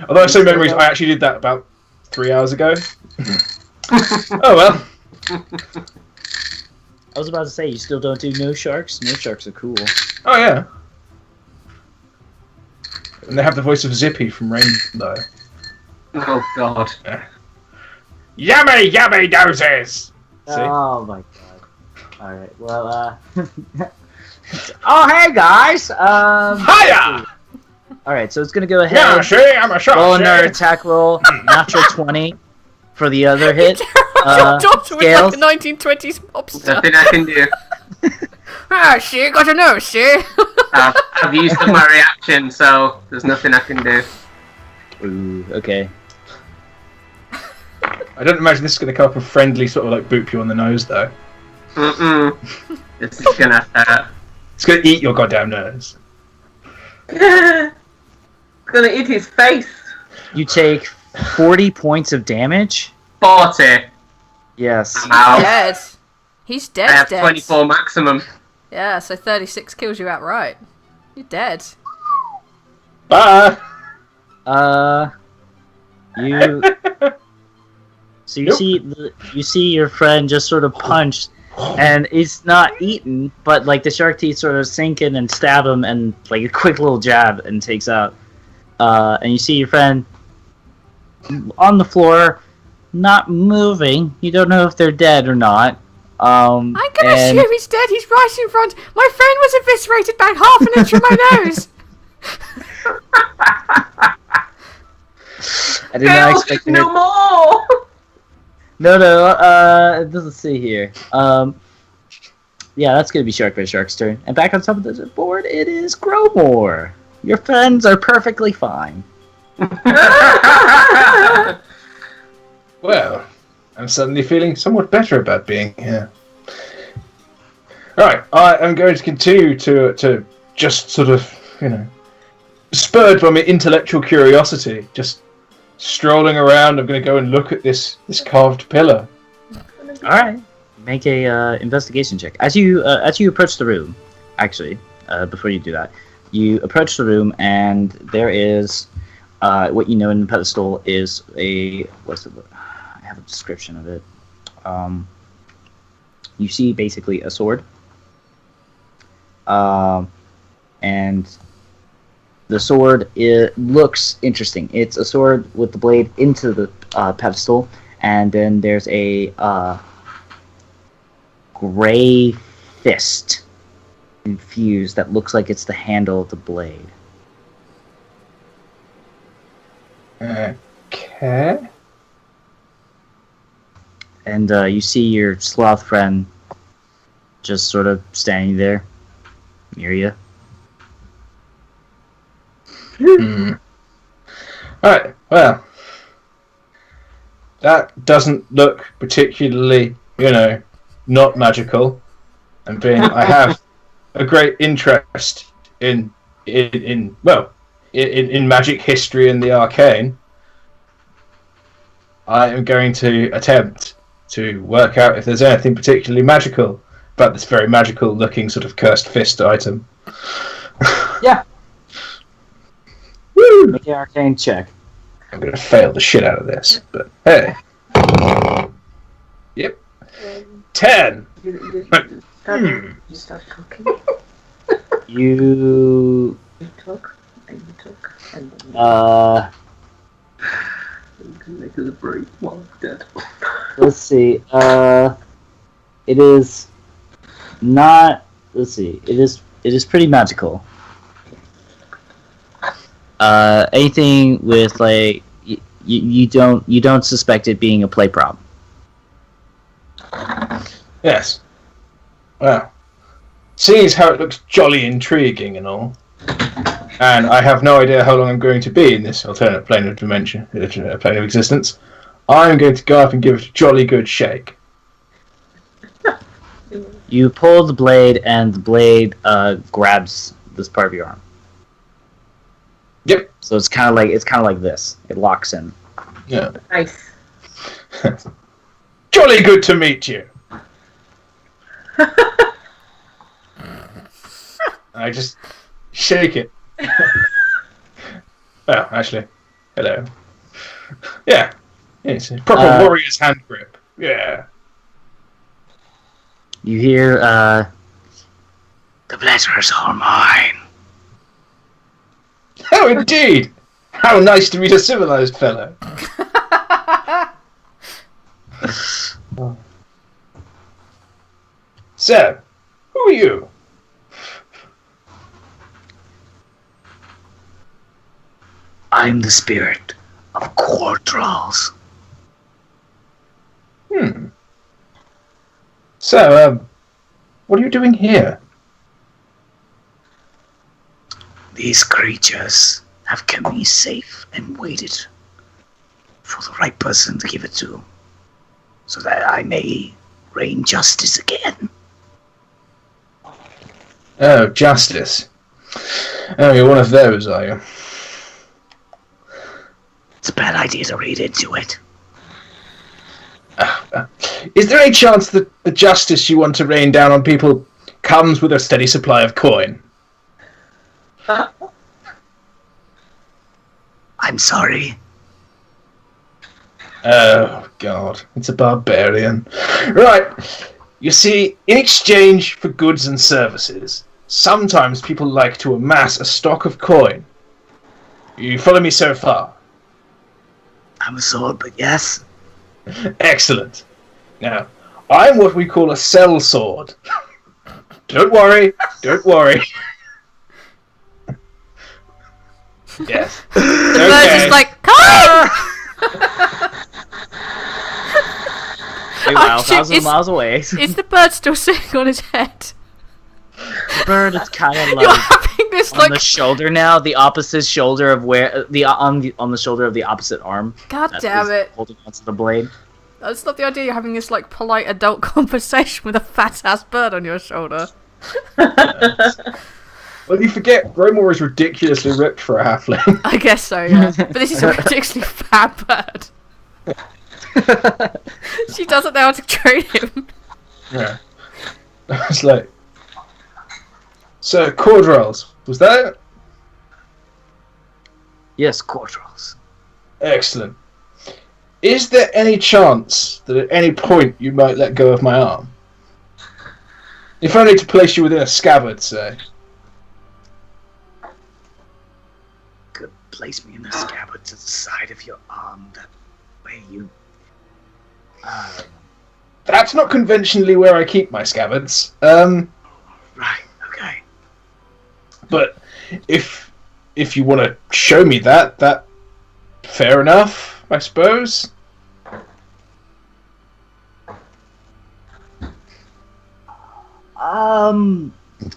Although I say memories, I actually did that about 3 hours ago. Oh well. I was about to say, you still don't do no sharks? No sharks are cool. Oh yeah. And they have the voice of Zippy from Rainbow. Oh god. Yummy noses! See? Oh my god. Alright, well, oh, hey guys! Hiya! Alright, so it's gonna go ahead. Yeah, see, I'm a shark. Roll see? another attack roll, natural 20 for the other hit. Your daughter was Scales. like a 1920s mobster. Nothing I can do. She got a nose, see? I've used up my reaction, so there's nothing I can do. Ooh, okay. I don't imagine this is going to come up and friendly sort of like boop you on the nose, though. This is gonna hurt. It's going to eat your goddamn nose. It's gonna eat his face. You take 40 points of damage. 40. Yes. Ow. Dead. He's dead. I have dead. 24 maximum. Yeah, so 36 kills you outright. You're dead. Bye! You. So you see your friend just sort of punched, and it's not eaten, but like the shark teeth sort of sink in and stab him, and like a quick little jab and takes out. And you see your friend on the floor, not moving. You don't know if they're dead or not. I'm gonna assume he's dead. He's right in front. My friend was eviscerated back half an inch from my nose. I did not expect to no more. No, it doesn't see here. Yeah, that's gonna be Shark's turn. And back on top of the board, it is Growmore. Your friends are perfectly fine. Well, I'm suddenly feeling somewhat better about being here. Right, I am going to continue to just sort of, spurred by my intellectual curiosity, just strolling around. I'm going to go and look at this carved pillar. All right, make a investigation check. As you approach the room, actually, before you do that, you approach the room and there is what you know in the pedestal is I have a description of it. You see basically a sword, and the sword, it looks interesting. It's a sword with the blade into the pedestal, and then there's a gray fist infused that looks like it's the handle of the blade. Okay. And you see your sloth friend just sort of standing there near you. Alright, well, that doesn't look particularly, not magical. And being I have a great interest in magic history and the arcane, I am going to attempt to work out if there's anything particularly magical about this very magical looking sort of cursed fist item. Yeah. Woo! Make an arcane check. I'm going to fail the shit out of this, but hey. Yep. 10! You start talking. You talk, and you talk, and then You can make it a break while I'm dead. let's see. It is not. Let's see. It is pretty magical. Anything with like you don't suspect it being a play prop. Yes. Well, seeing as how it looks jolly intriguing and all, and I have no idea how long I'm going to be in this alternate plane of dimension, plane of existence, I'm going to go up and give it a jolly good shake. You pull the blade, and the blade grabs this part of your arm. Yep. So it's kind of like this. It locks in. Yeah. nice. Jolly good to meet you. I just shake it. Oh, actually, hello. Yeah, it's a proper warrior's hand grip. Yeah. You hear, the pleasure is all mine. Oh, indeed. How nice to meet a civilized fellow. So, who are you? I'm the spirit of Quartrals. So, what are you doing here? These creatures have kept me safe and waited for the right person to give it to. so that I may reign justice again. Oh, justice. Oh, you're one of those, are you? It's a bad idea to read into it. Is there any chance that the justice you want to rain down on people comes with a steady supply of coin? I'm sorry. Oh, God. It's a barbarian. Right. You see, in exchange for goods and services, sometimes people like to amass a stock of coin. You follow me so far? I'm a sword, but yes. Excellent. Now, I'm what we call a sell sword. Don't worry. Don't worry. Yes. The bird's just like, come! Wow, shoot, thousands of miles away. Is the bird still sitting on his head? The bird is kind of You're like having this on the shoulder now, the opposite shoulder of where on the shoulder of the opposite arm. God That damn is it! holding onto the blade. That's not the idea. You're having this like polite adult conversation with a fat ass bird on your shoulder. Well, you forget, Gromor is ridiculously ripped for a halfling. I guess so, yeah. But this is a ridiculously fat bird. She doesn't know how to train him. Yeah. It's like... So, cordrals. Was that it? Yes, cordrals. Excellent. Is there any chance that at any point you might let go of my arm? If only to place you within a scabbard, say. Could place me in the scabbard to the side of your arm. That way you... That's not conventionally where I keep my scabbards. Right, okay. But if you want to show me that fair enough, I suppose.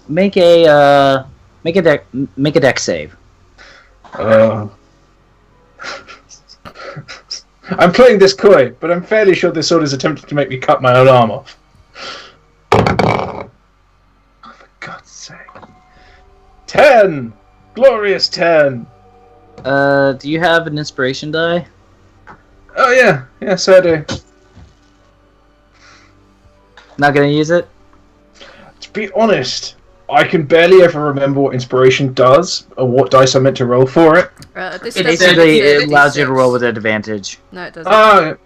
Make a deck save. I'm playing this coy, but I'm fairly sure this sword is attempting to make me cut my own arm off. Oh, for God's sake. 10! Glorious 10! Do you have an inspiration die? Oh yeah, yes I do. Not gonna use it? To be honest, I can barely ever remember what inspiration does, or what dice I'm meant to roll for it. Basically, it allows you to roll with advantage. No, it doesn't. Oh,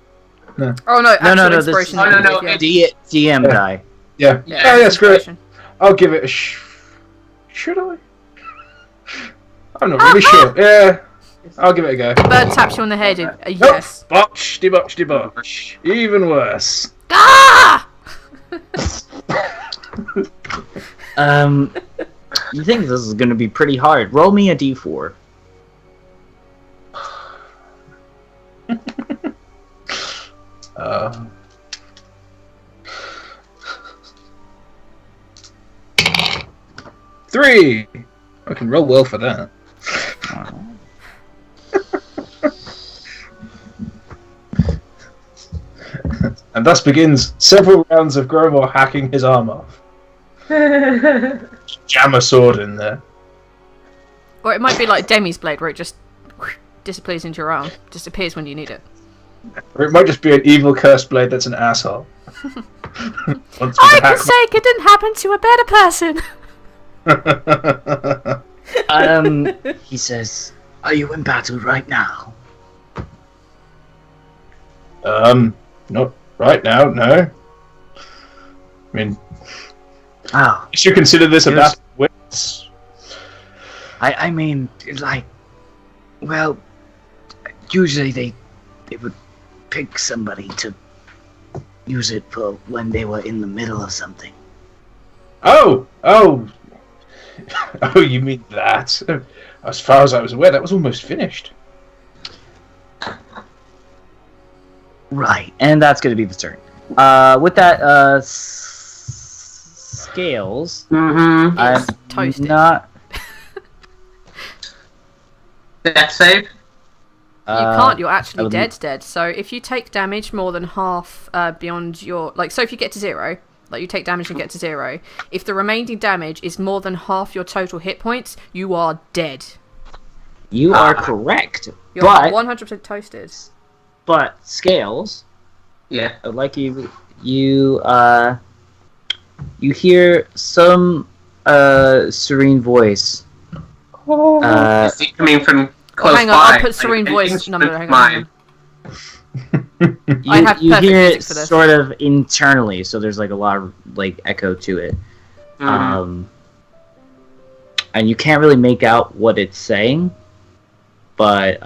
Oh no, actual No, inspiration. this DM die. yeah. Yeah, Oh yeah, screw it. inspiration. I'll give it a should I? I'm not really sure. Yeah, I'll give it a go. Bird taps you on the head. Yes. Botch, debotch. Even worse. Ah! You think this is gonna be pretty hard. Roll me a d4. Three. I can roll well for that. And thus begins several rounds of Gromor hacking his arm off. Jam a sword in there. Or it might be like Demi's blade, where it just disappears into your arm, disappears when you need it. Or it might just be an evil cursed blade that's an asshole. I can say it didn't happen to a better person. He says, "Are you in battle right now?" Not right now, no. I mean, Oh, you should consider this a Yes. battle of wits. I mean, like, well, usually they would pick somebody to use it for when they were in the middle of something. Oh, you mean that? As far as I was aware, that was almost finished. Right, and that's going to be the turn. With that, scales. Mm-hmm. I'm toasted. not. Death save. You can't. You're actually I would- dead. So if you take damage more than half beyond your so if you get to 0, like you take damage and get to 0, if the remaining damage is more than half your total hit points, you are dead. You are correct. You're But 100% toasted. Scales, Yeah. I would like you hear some serene voice. Is it coming from close Hang on, by? I'll put serene Like, voice instrument number. Hang mine? on. I have you perfect hear music it for this. sort of internally, so there's like a lot of like echo to it. Mhm. And you can't really make out what it's saying, but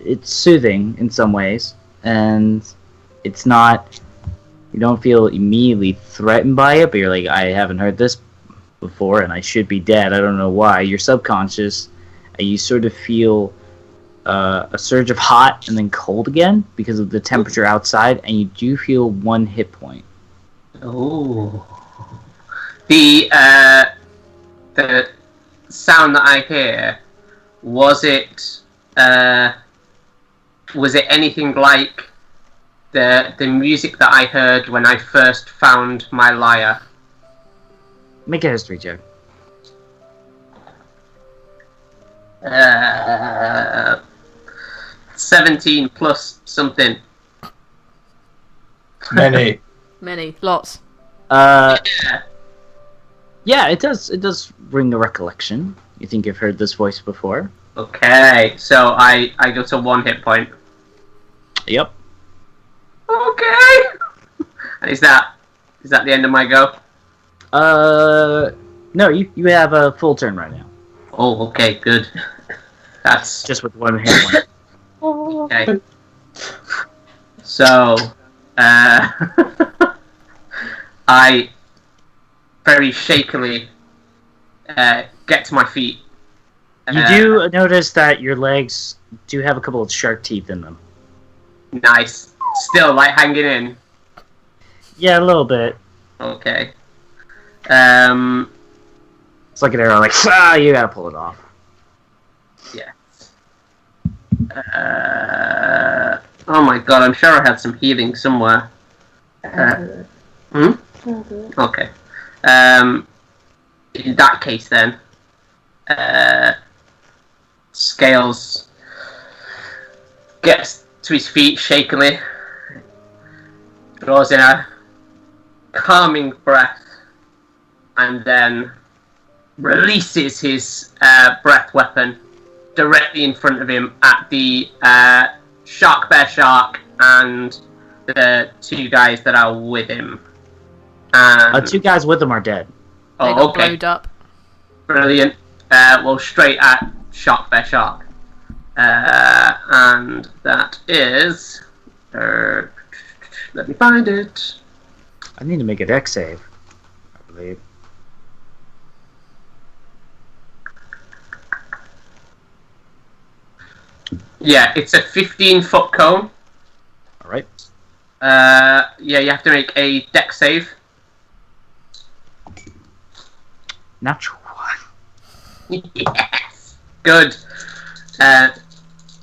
it's soothing in some ways, and it's not. You don't feel immediately threatened by it, but you're like, I haven't heard this before, and I should be dead. I don't know why. You're subconscious, and you sort of feel a surge of hot and then cold again because of the temperature outside, and you do feel 1 hit point. Oh. The sound that I hear, was it anything like the music that I heard when I first found my lyre? Make a history check. 17 plus something. Many. Many, lots. Yeah, it does. It does ring a recollection. You think you've heard this voice before? Okay, so I go to 1 hit point. Yep. Okay. And is that the end of my go? No, you have a full turn right now, Oh, okay, good. That's just with 1 hit point. okay. So, I very shakily get to my feet. You do notice that your legs do have a couple of shark teeth in them. Nice. Still, like, hanging in. Yeah, a little bit. Okay. It's like an arrow, like, you gotta pull it off. Yeah. Oh my god, I'm sure I had some healing somewhere. Okay. In that case, then, Scales gets to his feet shakily, draws in a calming breath, and then releases his breath weapon directly in front of him at the Shark Bear Shark and the 2 guys that are with him. And 2 guys with them are dead. They oh, got okay. blowed up. Brilliant. Well, straight at Shark Bear Shark. And that is... let me find it. I need to make a dex save, I believe. Yeah, it's a 15-foot cone. Alright. Yeah, you have to make a dex save. Natural 1. Yes! Good.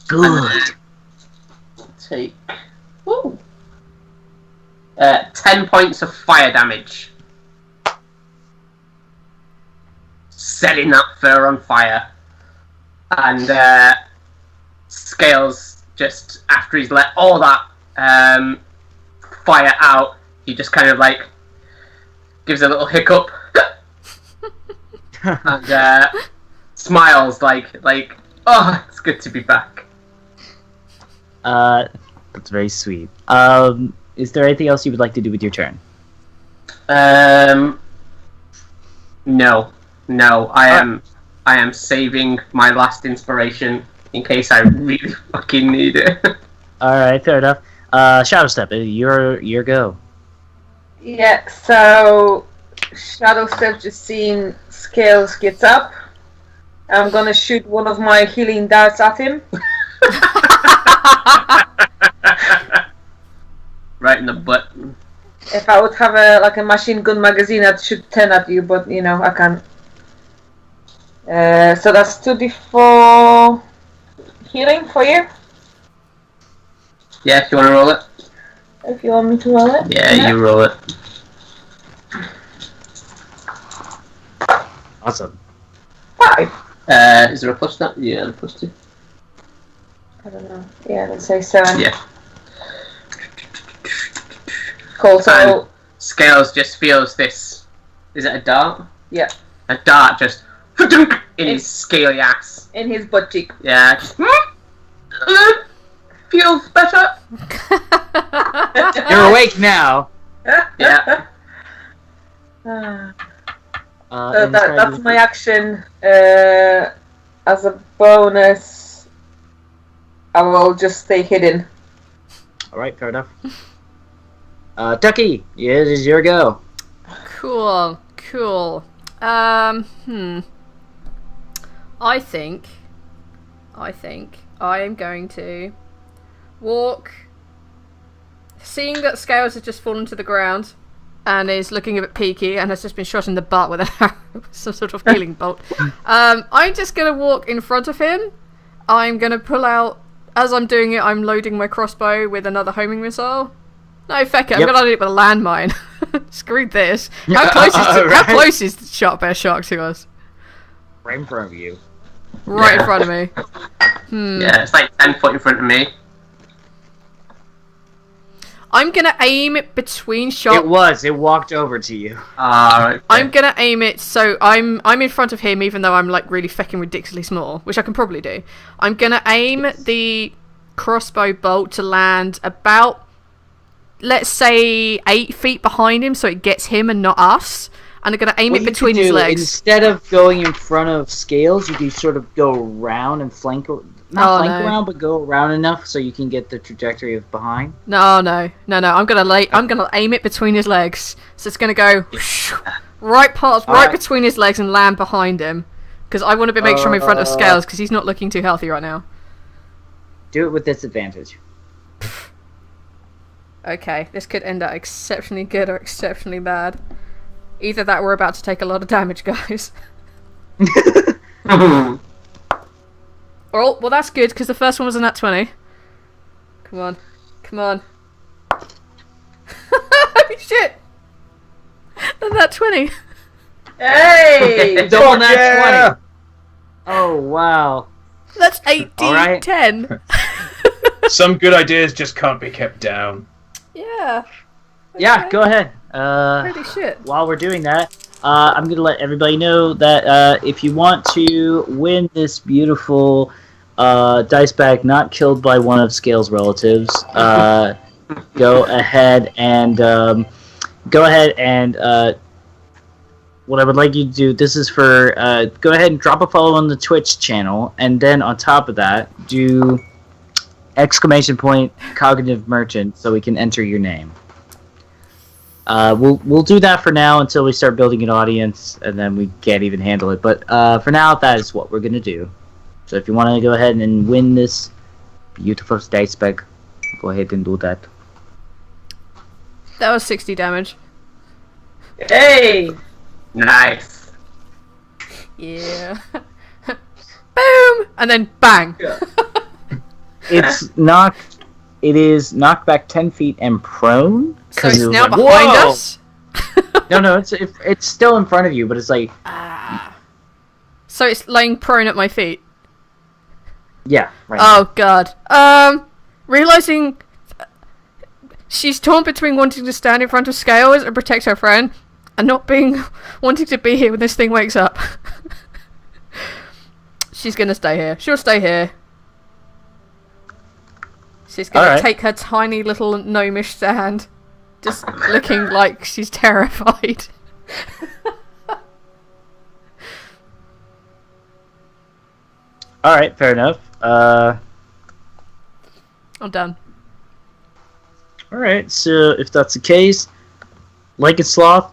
Good. Take... Ooh. 10 points of fire damage. Setting that fur on fire. And Scales, just after he's let all that fire out, he just kind of like gives a little hiccup and smiles like, oh, it's good to be back. That's very sweet. Is there anything else you would like to do with your turn? No, I am saving my last inspiration in case I really fucking need it. Alright, fair enough. Shadow Step, your go. Yeah, so Shadow Step just seeing Scales gets up. I'm gonna shoot one of my healing darts at him. Right in the butt. If I would have a machine gun magazine, I'd shoot 10 at you, but I can't. So that's 2d4. healing for you. Yeah, if you want to roll it. If you want me to roll it. Yeah, you roll it. Awesome. 5. Is there a plus that? Yeah, a plus 2. I don't know. Yeah, let's say 7. Yeah. Cool. So And Scales just feels this. Is it a dart? yeah, A dart just in his scaly ass. in his butt cheek. Yeah. Just, feels better. You're awake now. Yeah. So And that's my action. As a bonus, I will just stay hidden. All right, fair enough. Ducky, it is your go. Cool. I think I am going to walk, seeing that Scales has just fallen to the ground and is looking a bit peaky and has just been shot in the butt with some sort of healing bolt. I'm just going to walk in front of him. I'm going to pull out, as I'm doing it, I'm loading my crossbow with another homing missile. No, feck it, I'm Yep. going to load it with a landmine. Screw this. How close is the shot bear shark to us? Right in front of you. Right in Yeah. front of me. Yeah, it's like 10 foot in front of me. I'm gonna aim it between It shot. was. It walked over to you. Alright. I'm gonna aim it so I'm in front of him, even though I'm like really fucking ridiculously small, which I can probably do. I'm gonna aim the crossbow bolt to land about, let's say, 8 feet behind him, so it gets him and not us. And I'm gonna aim What it you between could his do, legs. Instead of going in front of Scales, you can sort of go around and flank, not flank no. around, but go around enough so you can get the trajectory of behind. No. I'm gonna aim it between his legs, so it's gonna go right Alright. between his legs and land behind him. Because I want to make sure I'm in front of Scales, because he's not looking too healthy right now. Do it with disadvantage. Okay, this could end up exceptionally good or exceptionally bad. Either that or we're about to take a lot of damage, guys. Oh, well that's good, because the first one was a nat 20. Come on. Holy shit! A nat 20. Hey! Double nat Yeah! 20. Oh, wow. That's 8d10. Alright. 10. Some good ideas just can't be kept down. Yeah. Yeah, go ahead. Holy shit. While we're doing that, I'm going to let everybody know that if you want to win this beautiful dice bag not killed by one of Scale's relatives, go ahead and what I would like you to do, this is for, go ahead and drop a follow on the Twitch channel, and then on top of that, do ! Cognitive Merchant so we can enter your name. We'll do that for now until we start building an audience, and then we can't even handle it. But for now, that is what we're gonna do. So if you want to go ahead and win this beautiful dice bag, go ahead and do that. That was 60 damage. Hey! Nice. Yeah. Boom! And then bang! It's knocked. It is knocked back 10 feet and prone. So it's it was now like, behind "Whoa!" us? No, it's still in front of you, but it's like, So it's laying prone at my feet. yeah. Right. Oh god. Realizing she's torn between wanting to stand in front of Scales and protect her friend, and not wanting to be here when this thing wakes up. She's gonna stay here. She'll stay here. She's gonna Alright. take her tiny little gnomish stand, just looking like she's terrified. All right, fair enough. I'm done. All right, so if that's the case, like a sloth,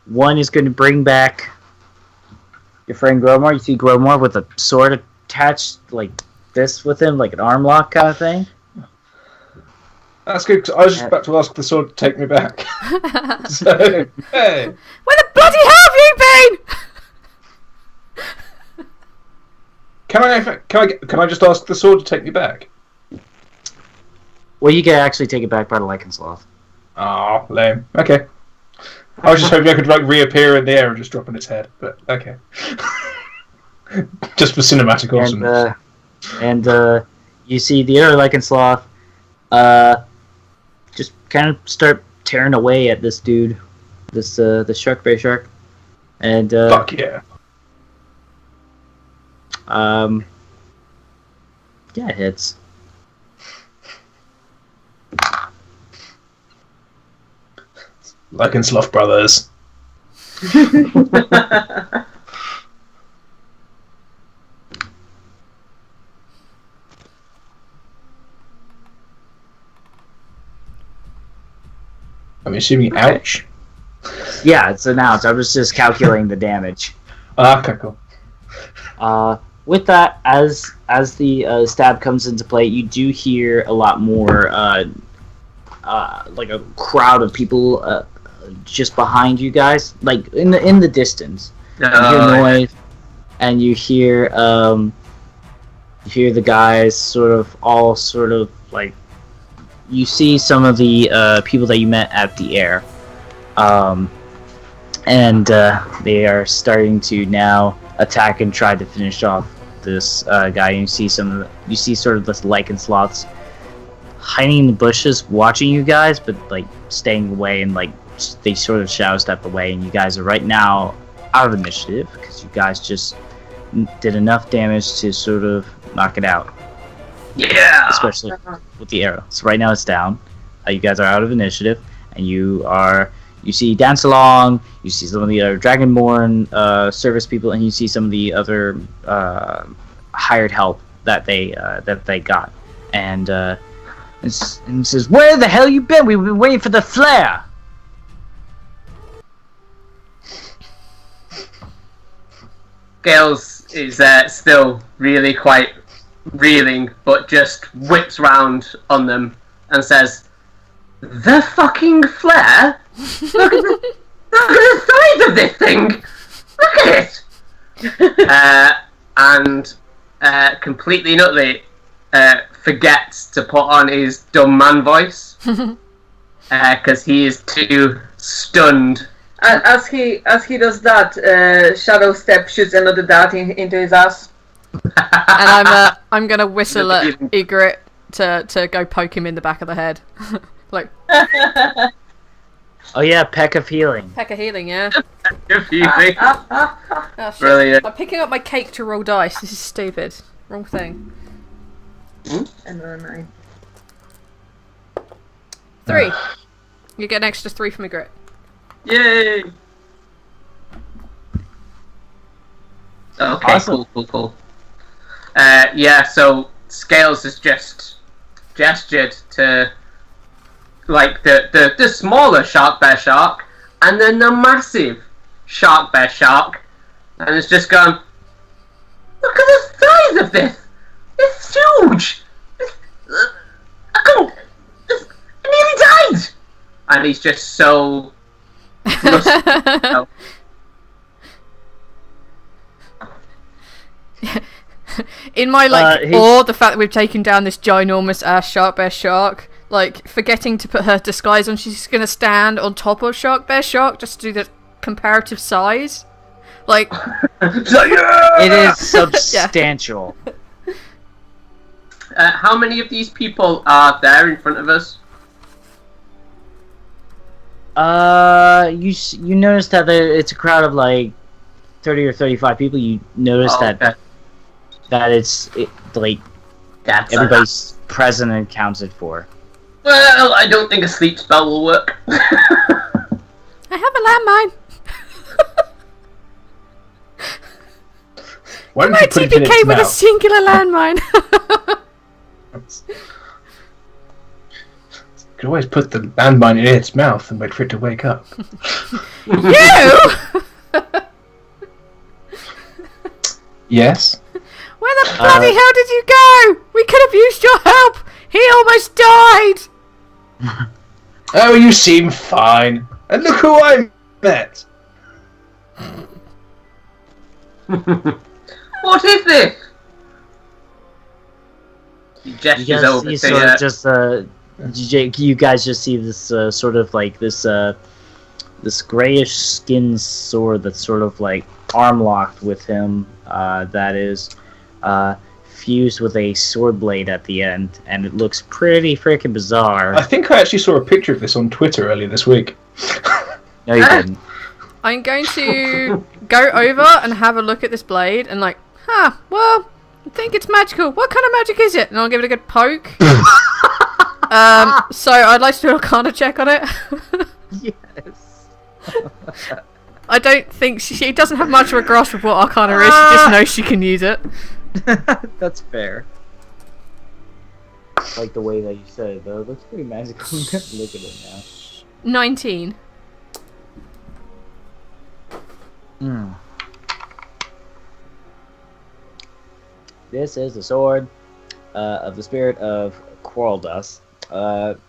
one is going to bring back your friend Gromor. You see Gromor with a sword attached like this with him, like an arm lock kind of thing. That's good, 'cause I was just about to ask the sword to take me back. So, hey. Where the bloody hell have you been? Can I just ask the sword to take me back? Well, you can actually take it back by the Lycan Sloth. Oh, lame. Okay. I was just hoping I could like reappear in the air and just drop on its head, but okay. Just for cinematic awesomeness. And you see the other Lycan Sloth just kind of start tearing away at this dude, the shark bear shark, and Fuck yeah. Yeah, it hits. Lycan Sloth brothers. I'm assuming ouch. Yeah, it's an ouch. I was just calculating the damage. Okay, cool. With that, as the stab comes into play, you do hear a lot more, like a crowd of people just behind you guys, like in the distance. You hear noise, and you hear the guys sort of like. You see some of the people that you met at the air, and they are starting to now attack and try to finish off this guy. And you see sort of this Lycan Sloths hiding in the bushes, watching you guys, but like staying away, and like they sort of shadow step away. And you guys are right now out of initiative because you guys just did enough damage to sort of knock it out. Yeah! Especially with the arrow. So right now it's down. You guys are out of initiative, and you see Dance Along, you see some of the other Dragonborn service people, and you see some of the other hired help that they got. And it says, "Where the hell you been? We've been waiting for the flare." Gales is still really quite reeling, but just whips round on them and says, "The fucking flare? Look at the size of this thing! Look at it!" And completely and utterly forgets to put on his dumb man voice because he is too stunned. As he does that, Shadow Step shoots another dart into his ass. And I'm gonna whistle at Ygritte to go poke him in the back of the head. Like, oh yeah, peck of healing. peck of healing, yeah. Oh, Oh, shit. Brilliant. I'm picking up my cake to roll dice. This is stupid. Wrong thing. Another 9. 3. You get an extra 3 from Ygritte. Yay! Okay, Awesome. cool. Yeah, so Scales has just gestured to like the smaller shark bear shark and then the massive shark bear shark, and it's just gone, "Look at the size of this! It's huge! I nearly died!" And he's just so flustered. In my awe, the fact that we've taken down this ginormous ass shark bear shark, like forgetting to put her disguise on, she's gonna stand on top of shark bear shark just to do the comparative size. Like, It is substantial. How many of these people are there in front of us? You notice that it's a crowd of like 30 or 35 people. You notice that it's like That's everybody's present and accounted for. Well, I don't think a sleep spell will work. I have a landmine. Why don't My you put it in TPK its with a mouth? singular landmine. You could always put the landmine in its mouth and wait for it to wake up. You! Yes? Where the bloody hell did you go? We could have used your help. He almost died. Oh, you seem fine. And look who I met. What is this? He You gestures guys over see to sort of just you guys just see this sort of like this this grayish skin sword that's sort of like arm locked with him. That is fused with a sword blade at the end, and it looks pretty freaking bizarre. I think I actually saw a picture of this on Twitter earlier this week. No, you didn't. I'm going to go over and have a look at this blade and well, I think it's magical. What kind of magic is it? And I'll give it a good poke. So I'd like to do a Arcana check on it. Yes. I don't think she doesn't have much of a grasp of what Arcana is. She just knows she can use it. That's fair. Like the way that you said it, though. It looks pretty magical. Look at it now. 19. This is the sword of the spirit of Quarldust. That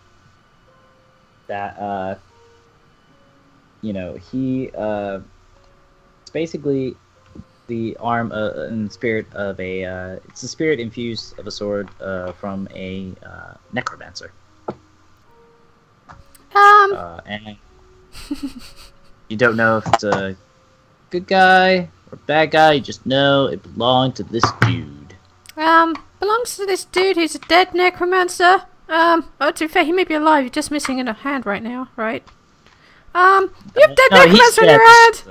he it's basically the arm and spirit of a it's the spirit infused of a sword from a necromancer. And you don't know if it's a good guy or bad guy. You just know it belonged to this dude. Belongs to this dude who's a dead necromancer. To be fair, he may be alive. He's just missing a hand right now, right? You have dead necromancer on your hand.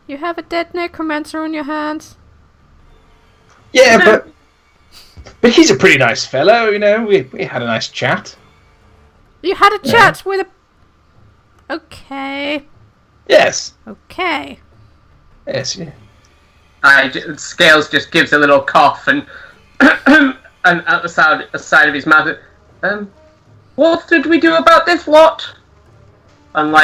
You have a dead necromancer on your hands. Yeah, but he's a pretty nice fellow, you know. We had a nice chat. You had a chat with a... Okay. Yes. Okay. Yes, yeah. Scales just gives a little cough and and out the side of his mouth. What did we do about this? What? And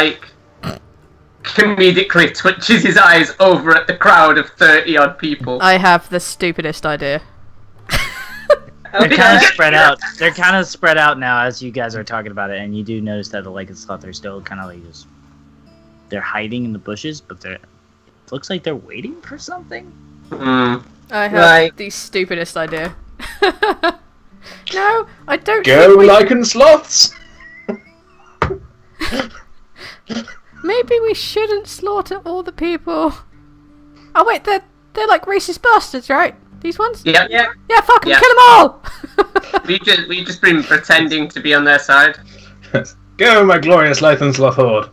comedically twitches his eyes over at the crowd of 30-odd people. I have the stupidest idea. They're kind of spread out. They're kind of spread out now as you guys are talking about it, and you do notice that the Lycanthrope, they're still kind of like just... They're hiding in the bushes, but it looks like they're waiting for something. Mm. I have the stupidest idea. No, I don't. Go Lycan sloths. Maybe we shouldn't slaughter all the people. Oh wait, they're like racist bastards, right? These ones? Yeah. Yeah, fuck them, Yeah. kill them all! we just been pretending to be on their side. Go, my glorious Lycan sloth horde.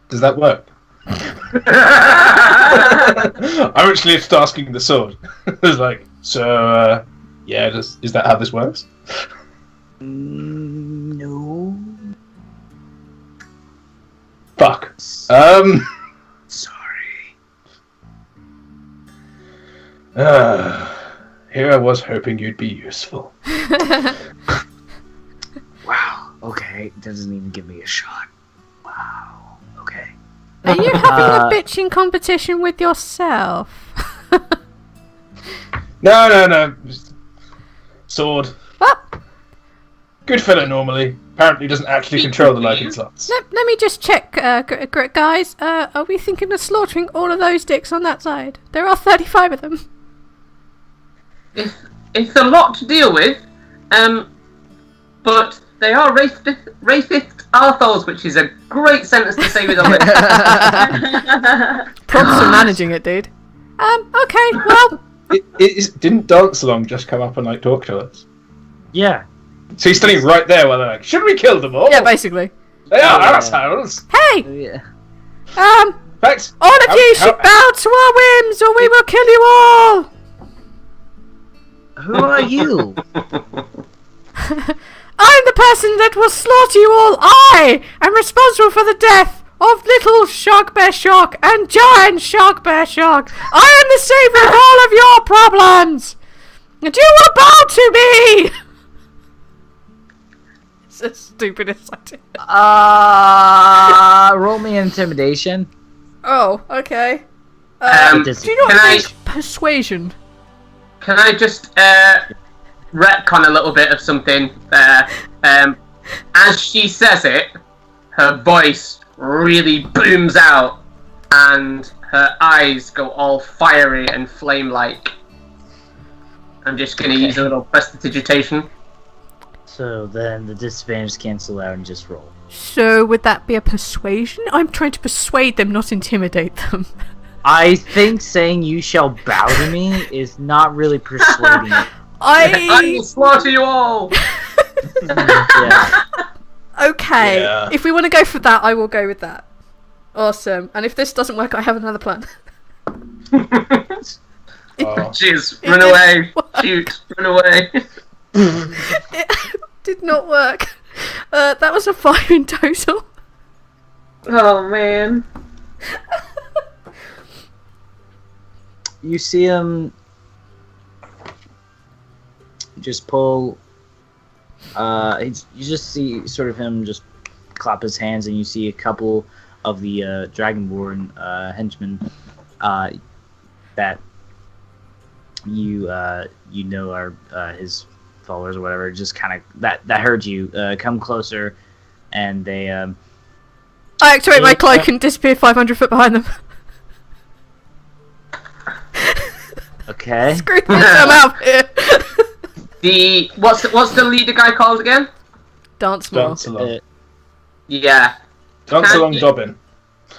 Does that work? I'm actually just asking the sword. It's like, so, is that how this works? No. Fuck. Sorry. Here I was hoping you'd be useful. Wow. Okay. Doesn't even give me a shot. Wow. Okay. Are you having a bitching competition with yourself? No. Sword. What? Good fellow normally. Apparently doesn't actually control the Lycan sloths. Let me just check, guys. Are we thinking of slaughtering all of those dicks on that side? There are 35 of them. It's a lot to deal with, but they are racist arseholes, which is a great sentence to say with a list. Props for managing it, dude. Okay, well... Didn't Dance Along just come up and talk to us? Yeah. So he's standing right there while they're like, should we kill them all? Yeah, basically. They are assholes! Hey! Yeah. Thanks! All of you should bow to our whims, or we will kill you all! Who are you? I'm the person that will slaughter you all! I am responsible for the death of little Shark Bear Shark and giant Shark Bear Shark! I am the savior of all of your problems! And you will bow to me! It's the stupidest idea. Roll me intimidation. Oh, okay. Do do you know what means persuasion? Can I just retcon a little bit of something there? As she says it, her voice really booms out, and her eyes go all fiery and flame-like. I'm just going to use a little prestidigitation. So then the disadvantage cancel out and just roll. So would that be a persuasion? I'm trying to persuade them, not intimidate them. I think saying you shall bow to me is not really persuading. I will slaughter you all! Yeah. Okay, Yeah. if we want to go for that, I will go with that. Awesome. And if this doesn't work, I have another plan. Jeez, run away. Shoot, run away. It did not work. That was a 5 in total. Oh man. You see him just pull. You just see sort of him just clap his hands, and you see a couple of the Dragonborn henchmen that you know are his followers or whatever. Just kind of that heard you come closer, and they. I activate my cloak and disappear 500 foot behind them. Okay. Screw this, I'm out of here. What's the leader guy called again? Dance more. Dance along. Yeah. Dance along, Dobbin.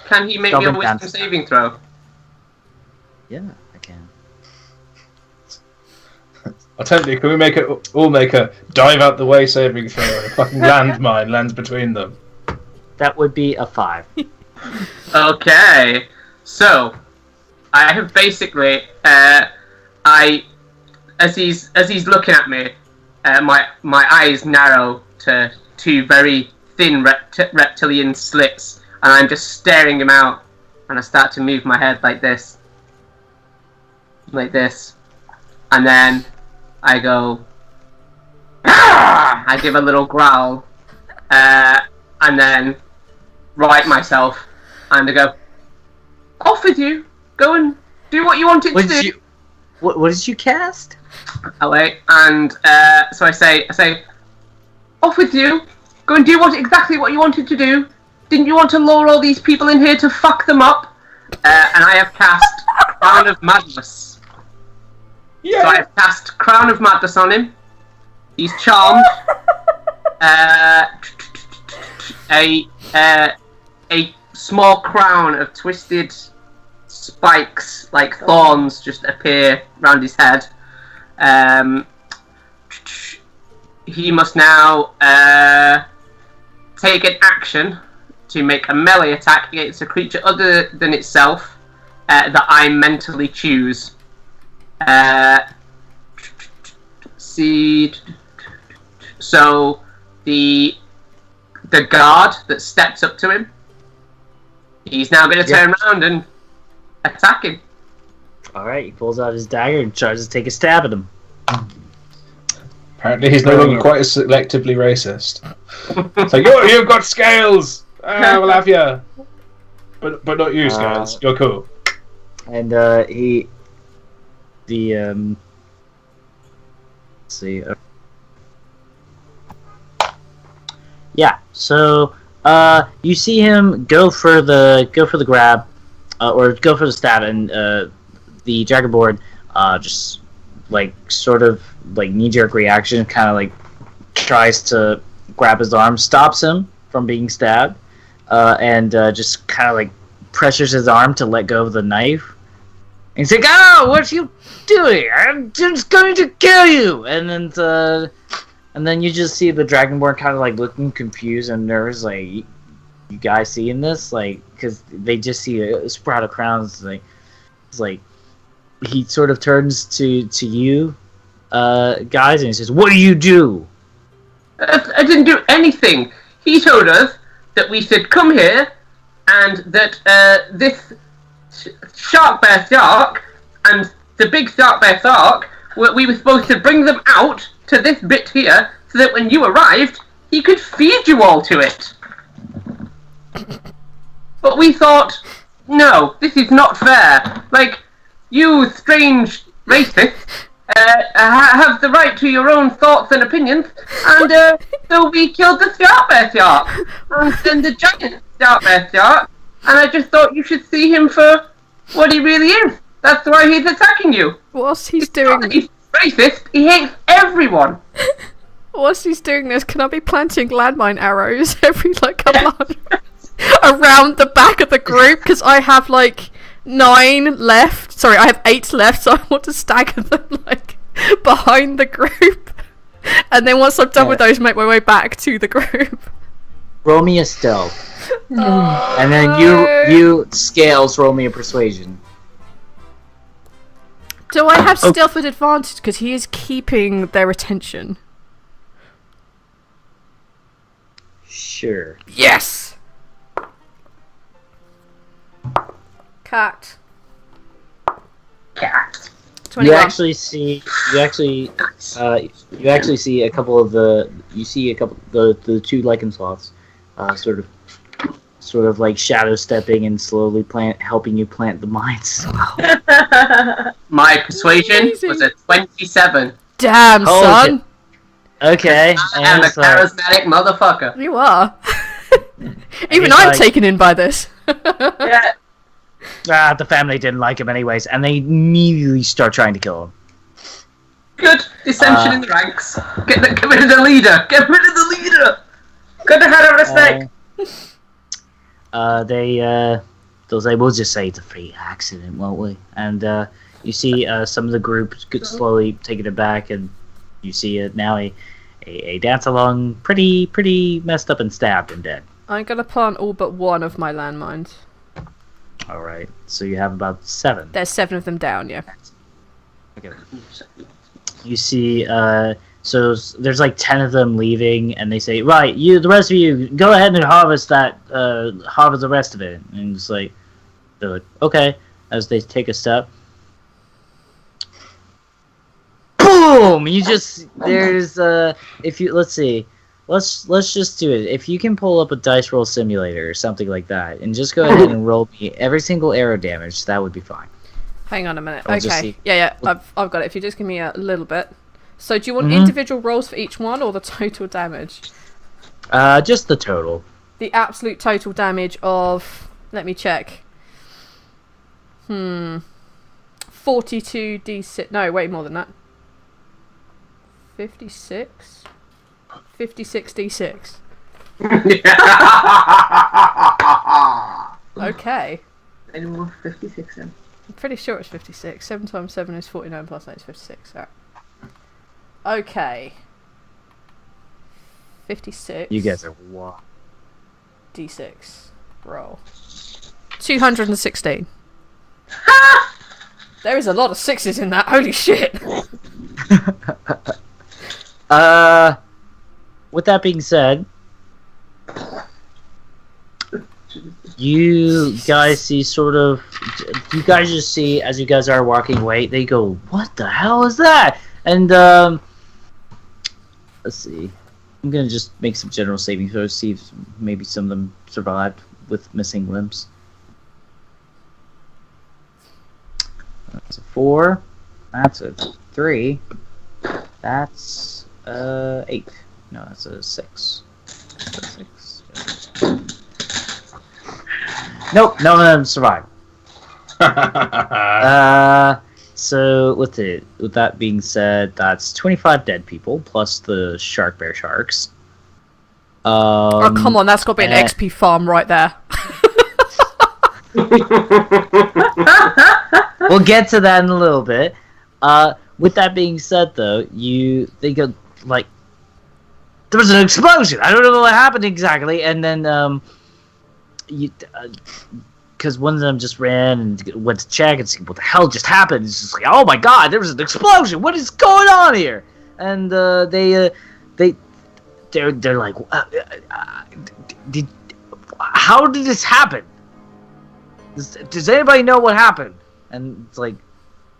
Can he make me a Dobbin wisdom dance. saving throw? Yeah, I can. Alternatively, can we all make a dive out the way saving throw and a fucking landmine lands between them? That would be a 5. Okay. So, I have basically, as he's looking at me, my eyes narrow to 2 very thin reptilian slits, and I'm just staring him out, and I start to move my head like this, and then I go, "Ah!" I give a little growl, and then right myself, and I go, "Off with you! Go and do what you wanted to do." What did you cast? Oh wait, and so I say, "Off with you! Go and do exactly what you wanted to do. Didn't you want to lure all these people in here to fuck them up?" And I have cast Crown of Madness. Yeah. So I have cast Crown of Madness on him. He's charmed. A small crown of twisted spikes, like thorns, just appear round his head. He must now take an action to make a melee attack against a creature other than itself that I mentally choose. So the guard that steps up to him, he's now going to turn around and attack him. Alright, he pulls out his dagger and tries to take a stab at him. Apparently he's no longer quite as selectively racist. It's like, you've got scales! We'll have you! But not you, Scales. You're cool. And let's see. Yeah, so you see him go for the grab, or go for the stab, and the Dragonborn just like sort of like knee-jerk reaction, kind of like tries to grab his arm, stops him from being stabbed, and just kind of like pressures his arm to let go of the knife. And he's like, "Oh, what are you doing? I'm just going to kill you!" And then you just see the Dragonborn kind of like looking confused and nervous, like, "You guys seeing this?" Like, because they just see a sprout of crowns. It's like he sort of turns to you, guys, and he says, "What do you do?" I didn't do anything. He told us that we should come here, and that this shark bear shark and the big shark bear shark, we were supposed to bring them out to this bit here, so that when you arrived, he could feed you all to it. But we thought, no, this is not fair. Like, you strange racist have the right to your own thoughts and opinions, and so we killed the shark bear shark, and then the giant shark bear shark, and I just thought you should see him for What he really is. That's why he's attacking you. Whilst he's doing He's racist. He hates everyone. whilst he's doing this, can I be planting landmine arrows every like couple of around the back of the group? Because I have like 9 left. Sorry, I have 8 left, so I want to stagger them like behind the group. And then once I'm done with those, make my way back to the group. Roll me a stealth. Oh, And then you Scales, roll me a persuasion. do I have stealth with advantage? Because he is keeping their attention. Sure. Yes! Cat. Cat. 21. You actually see a couple of the the 2 lichen sloths sort of like shadow stepping and slowly helping you plant the mines. My persuasion Amazing. was a 27. Damn, Holy son! shit. Okay. I am a charismatic motherfucker. You are. Even he's I'm like- taken in by this. Yeah. The family didn't like him anyways, and they immediately start trying to kill him. Good. Dissension in the ranks. Get rid of the leader. Get rid of the leader. Cut the head over the snake. They'll say, we'll just say it's a freak accident, won't we? And you see some of the group slowly taking it back, and you see now a dance along pretty messed up and stabbed and dead. I'm gonna plant all but 1 of my landmines. Alright, so you have about 7. There's 7 of them down, yeah. Okay. You see, so there's like 10 of them leaving, and they say, right, the rest of you, go ahead and harvest the rest of it. And it's like, they're like, okay, as they take a step. Boom! Let's just do it. If you can pull up a dice roll simulator or something like that, and just go ahead and roll me every single arrow damage, that would be fine. Hang on a minute. I'll just Okay. see. Yeah, I've got it. If you just give me a little bit. So do you want individual rolls for each one, or the total damage? Just the total. The absolute total damage of... Let me check. 42d6... No, way more than that. 56? 56d6. Okay. Anyone 56 then? I'm pretty sure it's 56. 7 times 7 is 49 plus 8 is 56. Alright. Okay. 56. You guys are what? D6. Roll. 216. There is a lot of 6s in that. Holy shit. With that being said, you guys see you guys just see as you guys are walking away, they go, what the hell is that? And let's see, I'm gonna just make some general saving throws, see if maybe some of them survived with missing limbs. That's a 4, that's a 3, that's 8. No, that's a 6. That's a 6. Nope, none of them survived. So with that being said, that's 25 dead people plus the shark bear sharks. Oh, come on, that's got to be an XP farm right there. We'll get to that in a little bit. With that being said, though, they go like there was an explosion. I don't know what happened exactly, and then because one of them just ran and went to check and see what the hell just happened. It's just like, oh my god, there was an explosion. What is going on here? And they're like, how did this happen? Does anybody know what happened? And it's like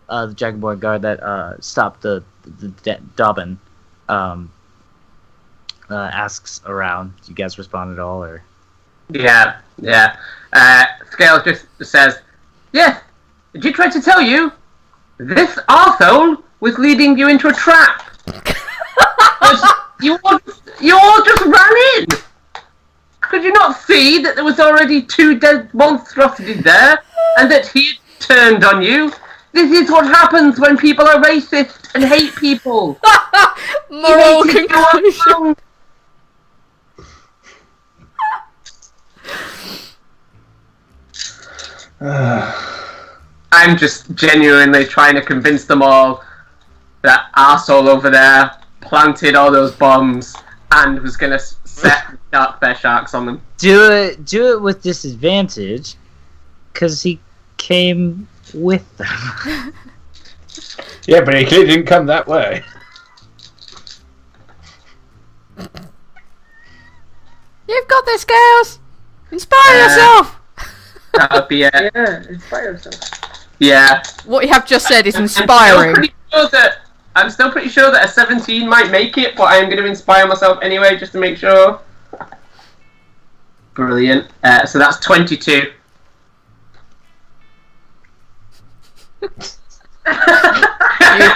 the Dragonborn guard that stopped the Dobbin asks around. Do you guys respond at all, or? Yeah. Scales just says, yes, did you try to tell you? This arsehole was leading you into a trap. you all just ran in. Could you not see that there was already 2 dead monstrosities there, and that he turned on you. This is what happens when people are racist and hate people. Moral You need to go on conclusion. wrong. I'm just genuinely trying to convince them all that arsehole over there planted all those bombs and was going to set dark bear sharks on them. Do it with disadvantage, because he came with them. Yeah, but he clearly didn't come that way. You've got this, girls. Inspire yourself. That would be it. Yeah, inspire yourself. Yeah. What you have just said is I'm inspiring. still pretty sure that a 17 might make it, but I am going to inspire myself anyway, just to make sure. Brilliant. So that's 22. You've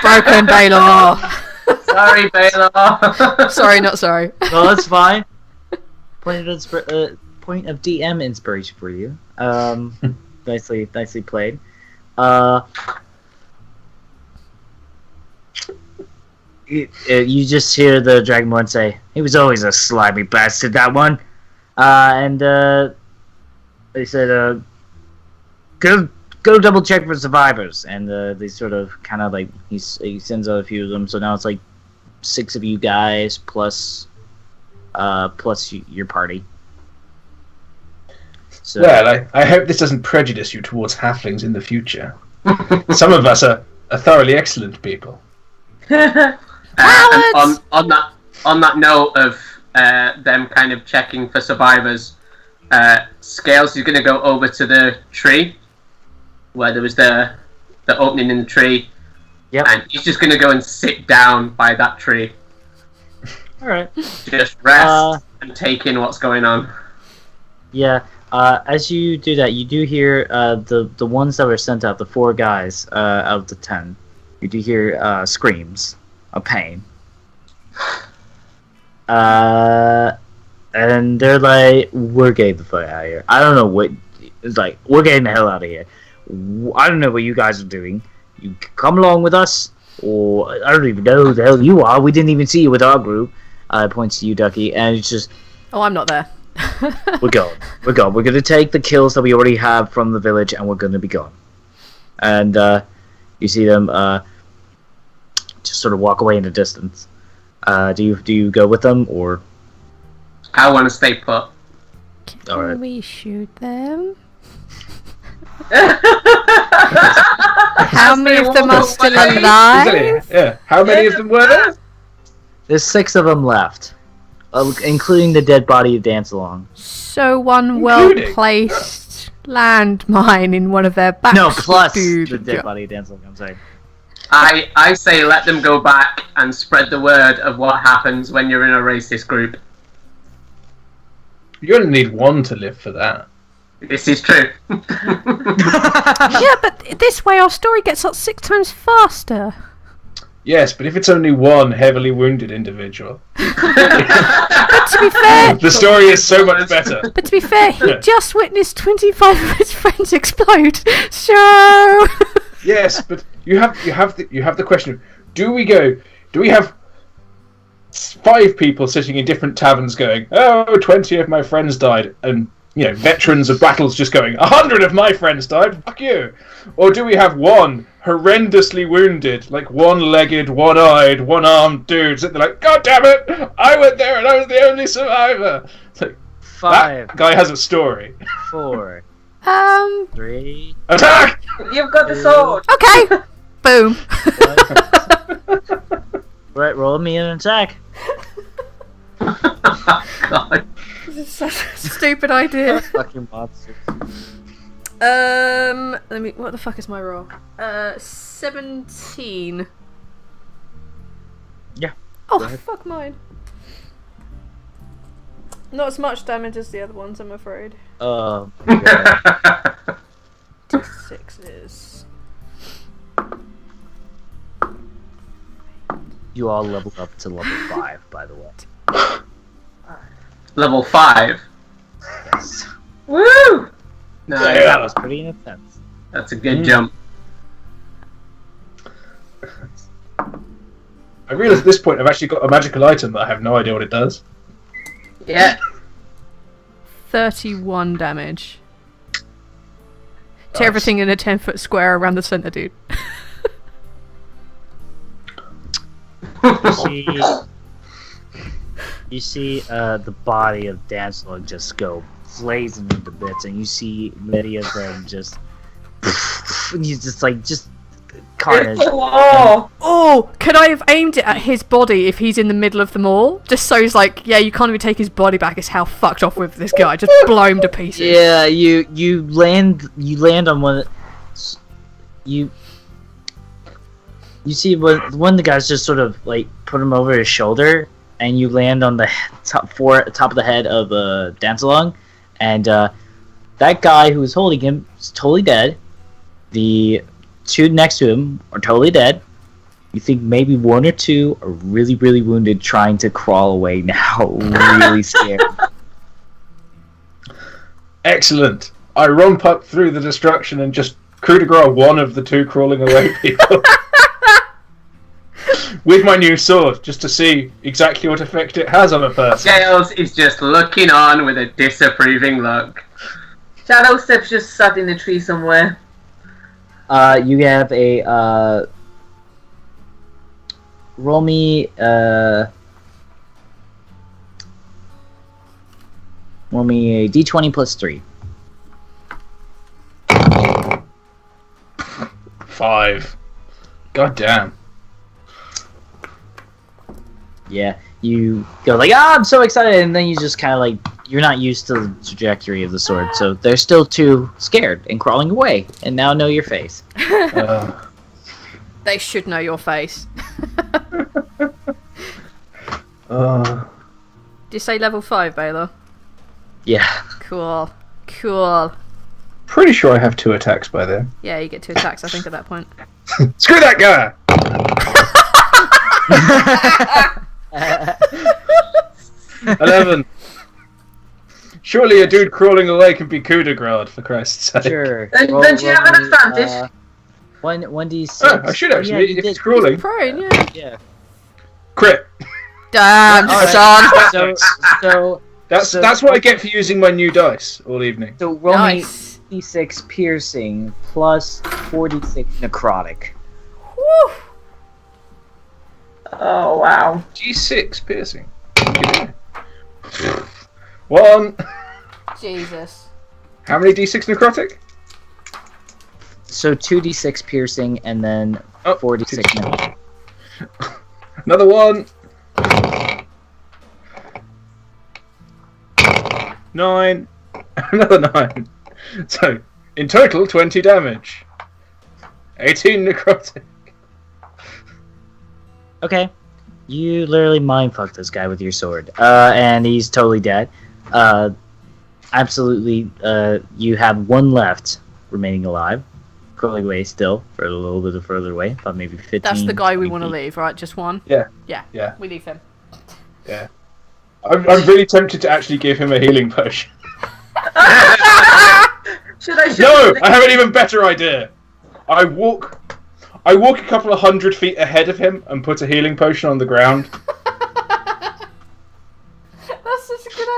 broken Baylor. Sorry, Baylor. Sorry, not sorry. No, that's fine. Point of DM inspiration for you. Nicely played. You just hear the Dragonborn say, "He was always a slimy bastard, that one." And they said, "Go double check for survivors." And they sort of kind of like he sends out a few of them. So now it's like 6 of you guys plus your party. So, Well, I hope this doesn't prejudice you towards halflings in the future. Some of us are thoroughly excellent people. And on that note of them kind of checking for survivors, Scales is going to go over to the tree where there was the opening in the tree. Yep. And he's just going to go and sit down by that tree. all right. Just rest and take in what's going on. Yeah. As you do that, you do hear the ones that were sent out, the 4 guys out of the 10. You do hear screams of pain. And they're like, "We're getting the fuck out of here." I don't know what. It's like, "We're getting the hell out of here." I don't know what you guys are doing. You come along with us, or I don't even know who the hell you are. We didn't even see you with our group. Points to you, Ducky, and it's just, Oh, I'm not there. we're gone. We're gone. We're gonna take the kills that we already have from the village, and we're gonna be gone. And you see them just sort of walk away in the distance. Do you go with them, or? I want to stay put. All right. Can we shoot them? How many of them are still alive? Yeah. How many of them were there? There's 6 of them left, including the dead body of Dance Along. So one Including? well-placed landmine in one of their backs. No, plus would do the the dead job. body of Dance Along. I'm saying. I say let them go back and spread the word of what happens when you're in a racist group. You only need 1 to live for that. This is true. Yeah, but this way our story gets up 6 times faster. Yes, but if it's only 1 heavily wounded individual, But to be fair, the story is so much better. he just witnessed 25 of his friends explode. So Yes, but you have the question of, do we have 5 people sitting in different taverns going, "Oh, 20 of my friends died," and veterans of battles just going, "100 of my friends died, fuck you"? Or do we have 1 horrendously wounded, like 1-legged, 1-eyed, 1-armed dude sitting there like, "God damn it, I went there and I was the only survivor"? It's like, 5, that guy has a story. 4, 3. Attack! You've got the sword. okay, boom. Right, roll me an attack. God. This is such a stupid idea. Fucking monsters. Let me. What the fuck is my roll? 17. Yeah. Oh go ahead. fuck mine. Not as much damage as the other ones, I'm afraid. Yeah. 6s. You all leveled up to level 5, by the way. Level 5. Yes. Woo! No, Yeah. That was pretty intense. That's a good jump. I realise at this point I've actually got a magical item that I have no idea what it does. Yeah. 31 damage. To everything in a 10-foot square around the centre, dude. You see the body of Dancelog just go blazing into bits, and you see many of them just... and you just carnage. Oh, could I have aimed it at his body if he's in the middle of them all? Just so he's like, yeah, you can't even take his body back. It's how fucked off with this guy. Just blow him to pieces. Yeah, you land on one. You see one of the guys just sort of like put him over his shoulder, and you land on the top of the head of Dancelong, and that guy who was holding him is totally dead. The two next to him are totally dead. You think maybe one or two are really, really wounded, trying to crawl away now, really scared. Excellent. I romp up through the destruction and just coup de grace one of the two crawling away people. With my new sword, just to see exactly what effect it has on a person. Gales is just looking on with a disapproving look. Shadowstep's just sat in a tree somewhere. You have a roll me a d20 plus 3. 5. God damn. Yeah, you go like, I'm so excited, and then you just kind of like, you're not used to the trajectory of the sword, so they're still too scared and crawling away, and now know your face. They should know your face. Uh, Did you say level 5, Baylor? Yeah. Cool. Cool. Pretty sure I have 2 attacks by then. Yeah, you get 2 attacks, I think, at that point. Screw that guy! 11. Surely a dude crawling away can be coup de grace, for Christ's sake. Sure. Don't you have an advantage? 1d6. Oh, I should actually, if it's crawling. Prone, yeah. Yeah. Crit. Damn, son! So That's what I get for using my new dice all evening. So roll Nice. me d6 piercing plus 4d6 necrotic. Woo! Oh, wow. G6 piercing. 1. Jesus. How many D6 necrotic? So 2d6 piercing and then 4d6 necrotic. Another 1. 9. Another 9. So, in total, 20 damage. 18 necrotic. Okay. You literally mindfuck this guy with your sword. And he's totally dead. Absolutely, you have one left remaining alive. Crawling away still, for a little bit further away, about maybe 15. That's the guy we 20 want to feet. leave, right? Just one? Yeah. Yeah. We leave him. Yeah. I'm really tempted to actually give him a healing potion. Should I? No! I have an even better idea! I walk a couple of 100 feet ahead of him and put a healing potion on the ground. That's such a good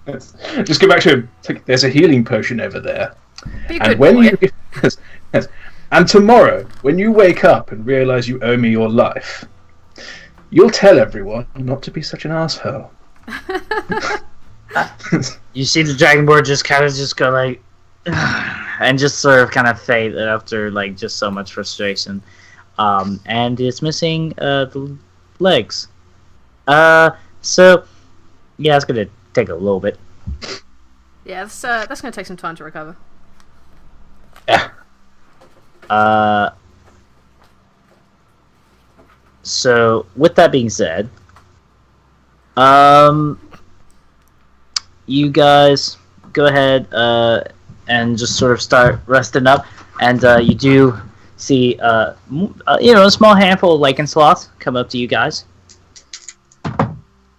idea! Just go back to him. It's like, there's a healing potion over there. Be a And good when boy. you yes. And tomorrow, when you wake up and realise you owe me your life, you'll tell everyone not to be such an asshole. You see the Dragonborn just kind of just go like, and just sort of kind of fade after like just so much frustration, and it's missing the legs. So yeah, it's gonna take a little bit. Yeah, that's going to take some time to recover. Yeah. So with that being said, you guys go ahead and just sort of start resting up, and you do see a small handful of lichen sloths come up to you guys,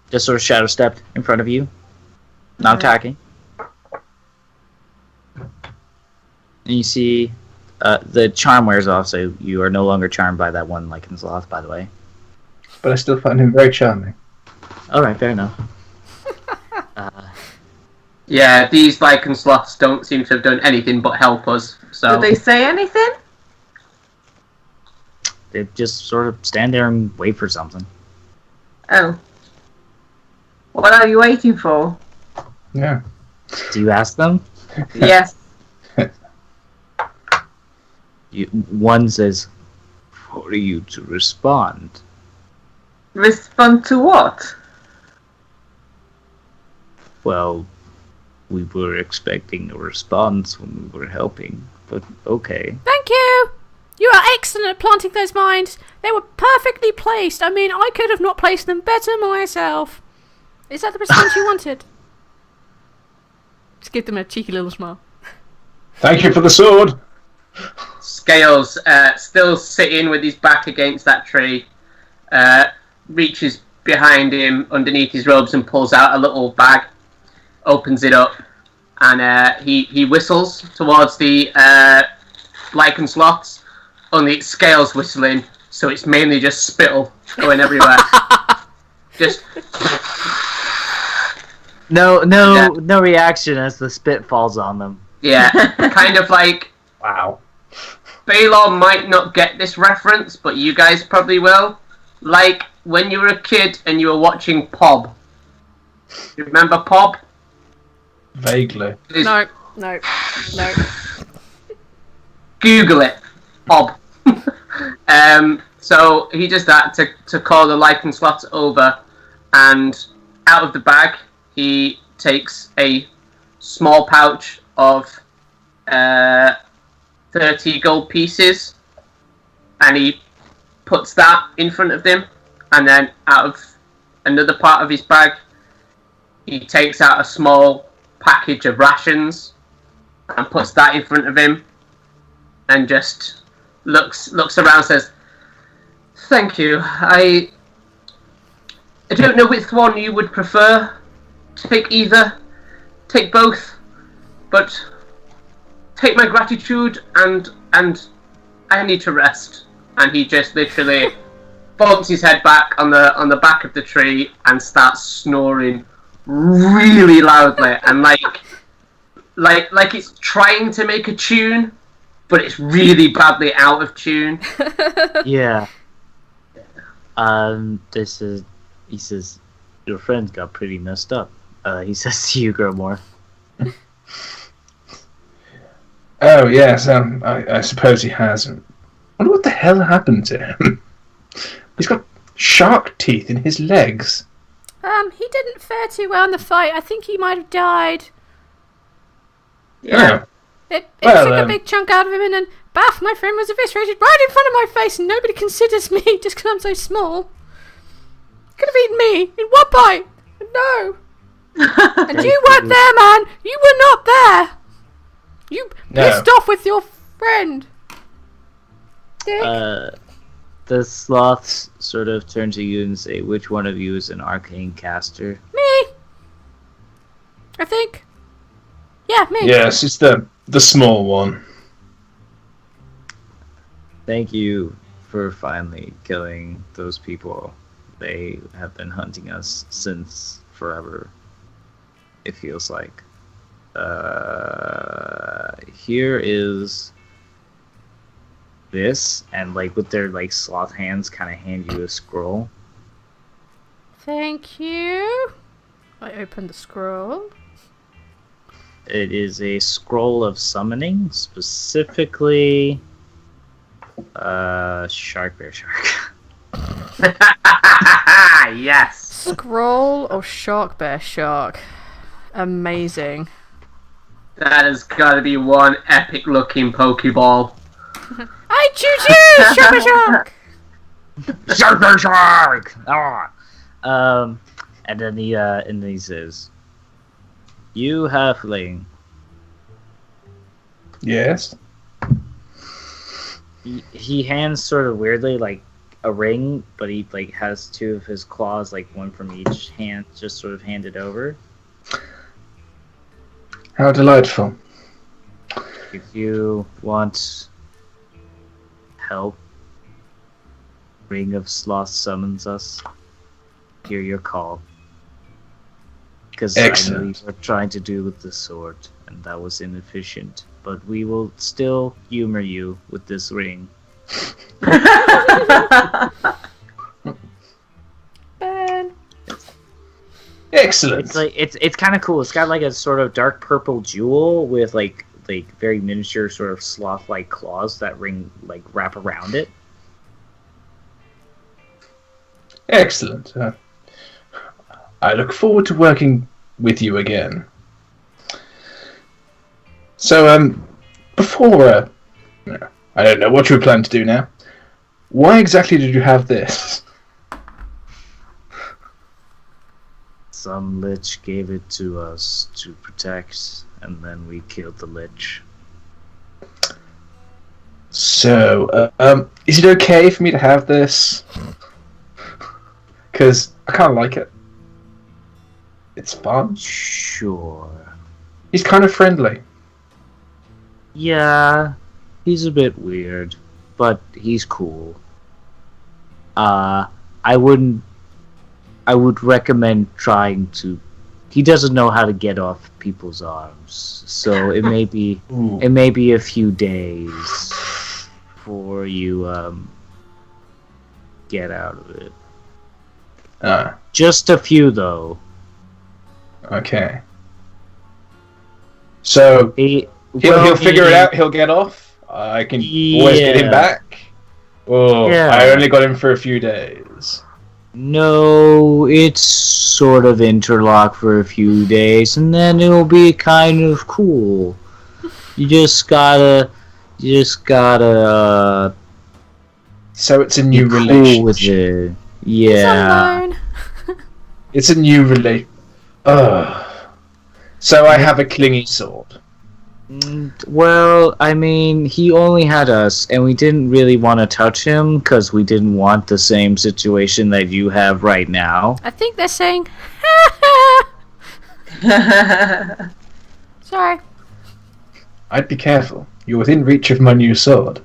just sort of shadow stepped in front of you, not attacking. And you see the charm wears off, so you are no longer charmed by that one lichen sloth, by the way. But I still find him very charming. Alright, fair enough. Yeah, these lichen sloths don't seem to have done anything but help us. So Did they say anything? They just sort of stand there and wait for something. Oh. What are you waiting for? Yeah. Do you ask them? Yes. One says, for you to respond. Respond to what? Well, we were expecting a response when we were helping, but okay. Thank you! You are excellent at planting those mines. They were perfectly placed. I mean, I could have not placed them better myself. Is that the response you wanted? Just give them a cheeky little smile. Thank you for the sword. Scales, still sitting with his back against that tree, reaches behind him underneath his robes and pulls out a little bag, opens it up, and he whistles towards the lichen sloths. Only it's Scales whistling, so it's mainly just spittle going everywhere. Just No reaction as the spit falls on them. yeah, kind of like Wow. Baylor might not get this reference, but you guys probably will. Like when you were a kid and you were watching Pob. You remember Pob? Vaguely. No. Google it. Pob. So he does that to call the lichen sloths over, and out of the bag he takes a small pouch of 30 gold pieces, and he puts that in front of them, and then out of another part of his bag he takes out a small package of rations and puts that in front of him, and just looks around and says, "Thank you. I don't know which one you would prefer. Take either. Take both. But take my gratitude and I need to rest." And he just literally bumps his head back on the back of the tree and starts snoring really loudly, and like it's trying to make a tune, but it's really badly out of tune. Yeah. He says, your friend got pretty messed up. He says to you, Gromore. Oh, yes, I suppose he has. I wonder what the hell happened to him. He's got shark teeth in his legs. He didn't fare too well in the fight. I think he might have died. Yeah. It Well, took a big chunk out of him, and then Bath, my friend, was eviscerated right in front of my face, and nobody considers me just because I'm so small. Could have eaten me in one bite. No. And you weren't there, man. You were not there. You pissed off with your friend. Dick. The sloths sort of turn to you and say, which one of you is an arcane caster? Me. I think. Yeah, me. Yes, it's the small one. Thank you for finally killing those people. They have been hunting us since forever, it feels like. Here is this, and like with their like sloth hands kind of hand you a scroll. Thank you. I opened the scroll. It is a scroll of summoning, specifically shark bear shark. Yes. Scroll of shark bear shark. Amazing. That has got to be one epic looking Pokeball. I choose you, shark bear shark. Shark bear shark. And then he says, "You halfling." Yes. He hands sort of weirdly like a ring, but he like has two of his claws, like one from each hand, just sort of handed over. How delightful. If you want help, Ring of Sloth summons us. Hear your call. Because I know you were trying to do with the sword, and that was inefficient. But we will still humor you with this ring. Ben. Excellent. It's kind of cool. It's got like a sort of dark purple jewel with like very miniature sort of sloth-like claws that wrap around it. Excellent. I look forward to working with you again. So, before I don't know what you plan to do now. Why exactly did you have this? Some lich gave it to us to protect, and then we killed the lich. So, is it okay for me to have this? Because I kind of like it. It's fun. Sure. He's kind of friendly. Yeah, he's a bit weird, but he's cool. I would recommend trying to. He doesn't know how to get off people's arms, so it may be a few days before you get out of it. Just a few, though. Okay. So he'll figure it out. He'll get off. I can always get him back. Oh, yeah. I only got him for a few days. No, it's sort of interlock for a few days, and then it'll be kind of cool. You just gotta. So it's a new relationship. Cool with it. Yeah. It's a new relationship. So I have a clingy sword. Well, I mean, he only had us, and we didn't really want to touch him because we didn't want the same situation that you have right now. I think they're saying, sorry. I'd be careful. You're within reach of my new sword.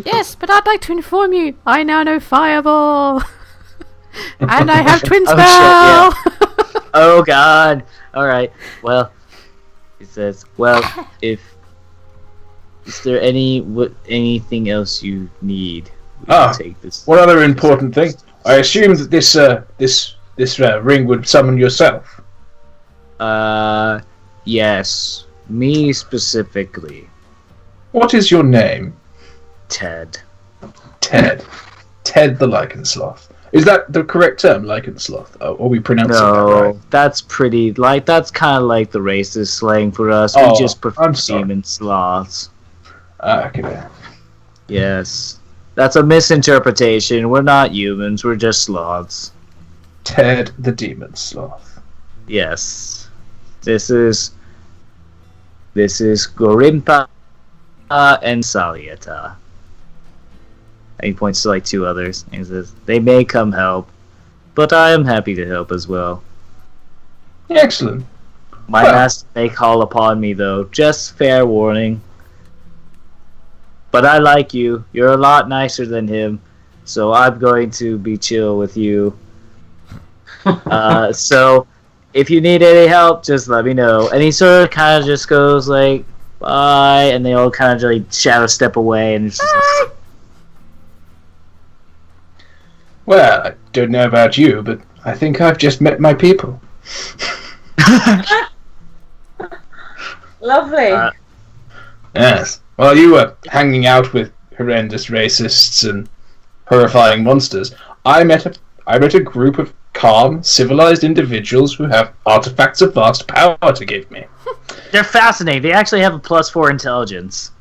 Yes, but I'd like to inform you, I now know Fireball. And I have Twin Spell. Oh, shit, yeah. Oh, God. Alright, well... He says, "Well, is there anything else you need? Take this. What other important thing? I assume that this ring would summon yourself. Yes, me specifically. What is your name? Ted. Ted the Lichen Sloth. Is that the correct term, Lichen Sloth? Or we pronouncing that right? That's pretty, that's kind of like the racist slang for us. We just prefer demon sloths. Okay. Yes. That's a misinterpretation. We're not humans, we're just sloths. Ted the Demon Sloth. Yes. This is Gorimpa and Salieta. And he points to two others and he says, "They may come help, but I am happy to help as well." Excellent. My master may call upon me though, just fair warning. But I like you. You're a lot nicer than him, so I'm going to be chill with you. So if you need any help, just let me know. And he sort of kind of just goes bye, and they all kind of shadow step away and it's just Well, I don't know about you, but I think I've just met my people. Lovely. Yes. While you were hanging out with horrendous racists and horrifying monsters, I met a group of calm, civilized individuals who have artifacts of vast power to give me. They're fascinating. They actually have a +4 intelligence.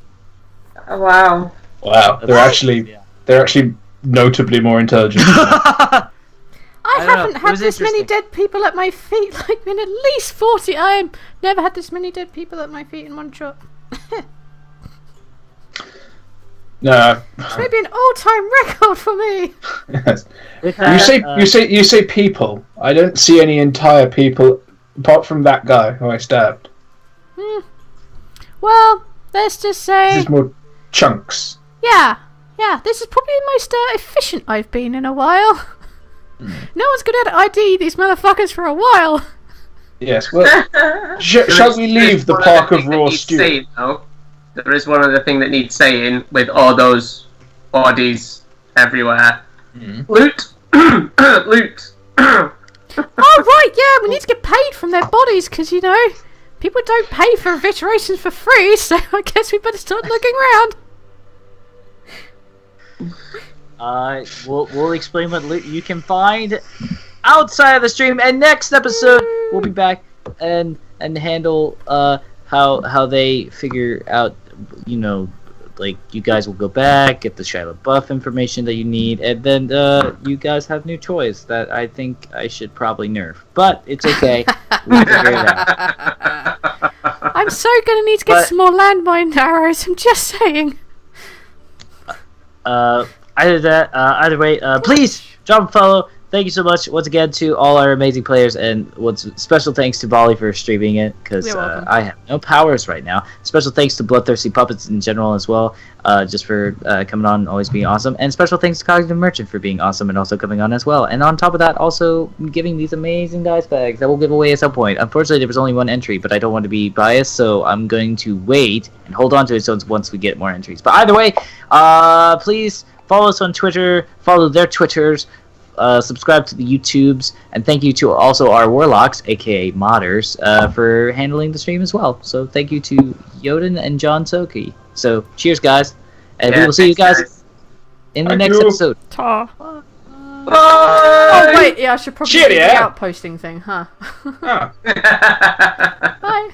Oh, wow. Wow. They're actually notably more intelligent. I haven't had this many dead people at my feet, in at least 40. I have never had this many dead people at my feet in one shot. No. It's maybe an all-time record for me. Yes. You say people. I don't see any entire people apart from that guy who I stabbed. Well, let's just say... This is more chunks. Yeah, this is probably the most efficient I've been in a while. No one's going to ID these motherfuckers for a while. Yes, well, shall we leave the park of raw stew? There is one other thing that needs saying with all those bodies everywhere. Loot! Loot! Oh, right, yeah, we need to get paid from their bodies because, you know, people don't pay for eviscerations for free, so I guess we better start looking around. We'll explain what loot you can find outside of the stream, and next episode we'll be back and handle how they figure out, you know, like you guys will go back, get the Shiloh buff information that you need, and then you guys have new toys that I think I should probably nerf, but it's okay. We figure it out. I'm so gonna need to get some more landmine arrows. I'm just saying. Either way, please drop a follow. Thank you so much once again to all our amazing players, and special thanks to Bali for streaming it, because I have no powers right now. Special thanks to Bloodthirsty Puppets in general as well, just for coming on and always being awesome. And special thanks to Cognitive Merchant for being awesome and also coming on as well. And on top of that, also giving these amazing dice bags that we'll give away at some point. Unfortunately, there was only one entry, but I don't want to be biased, so I'm going to wait and hold on to it once we get more entries. But either way, please follow us on Twitter, follow their Twitters, subscribe to the YouTubes, and thank you to also our Warlocks, aka Modders, for handling the stream as well. So thank you to Yoden and John Soki. So cheers, guys, and we will see you guys in the next episode. Ta. Oh wait, yeah, I should probably do the outposting thing, huh? Oh. Bye.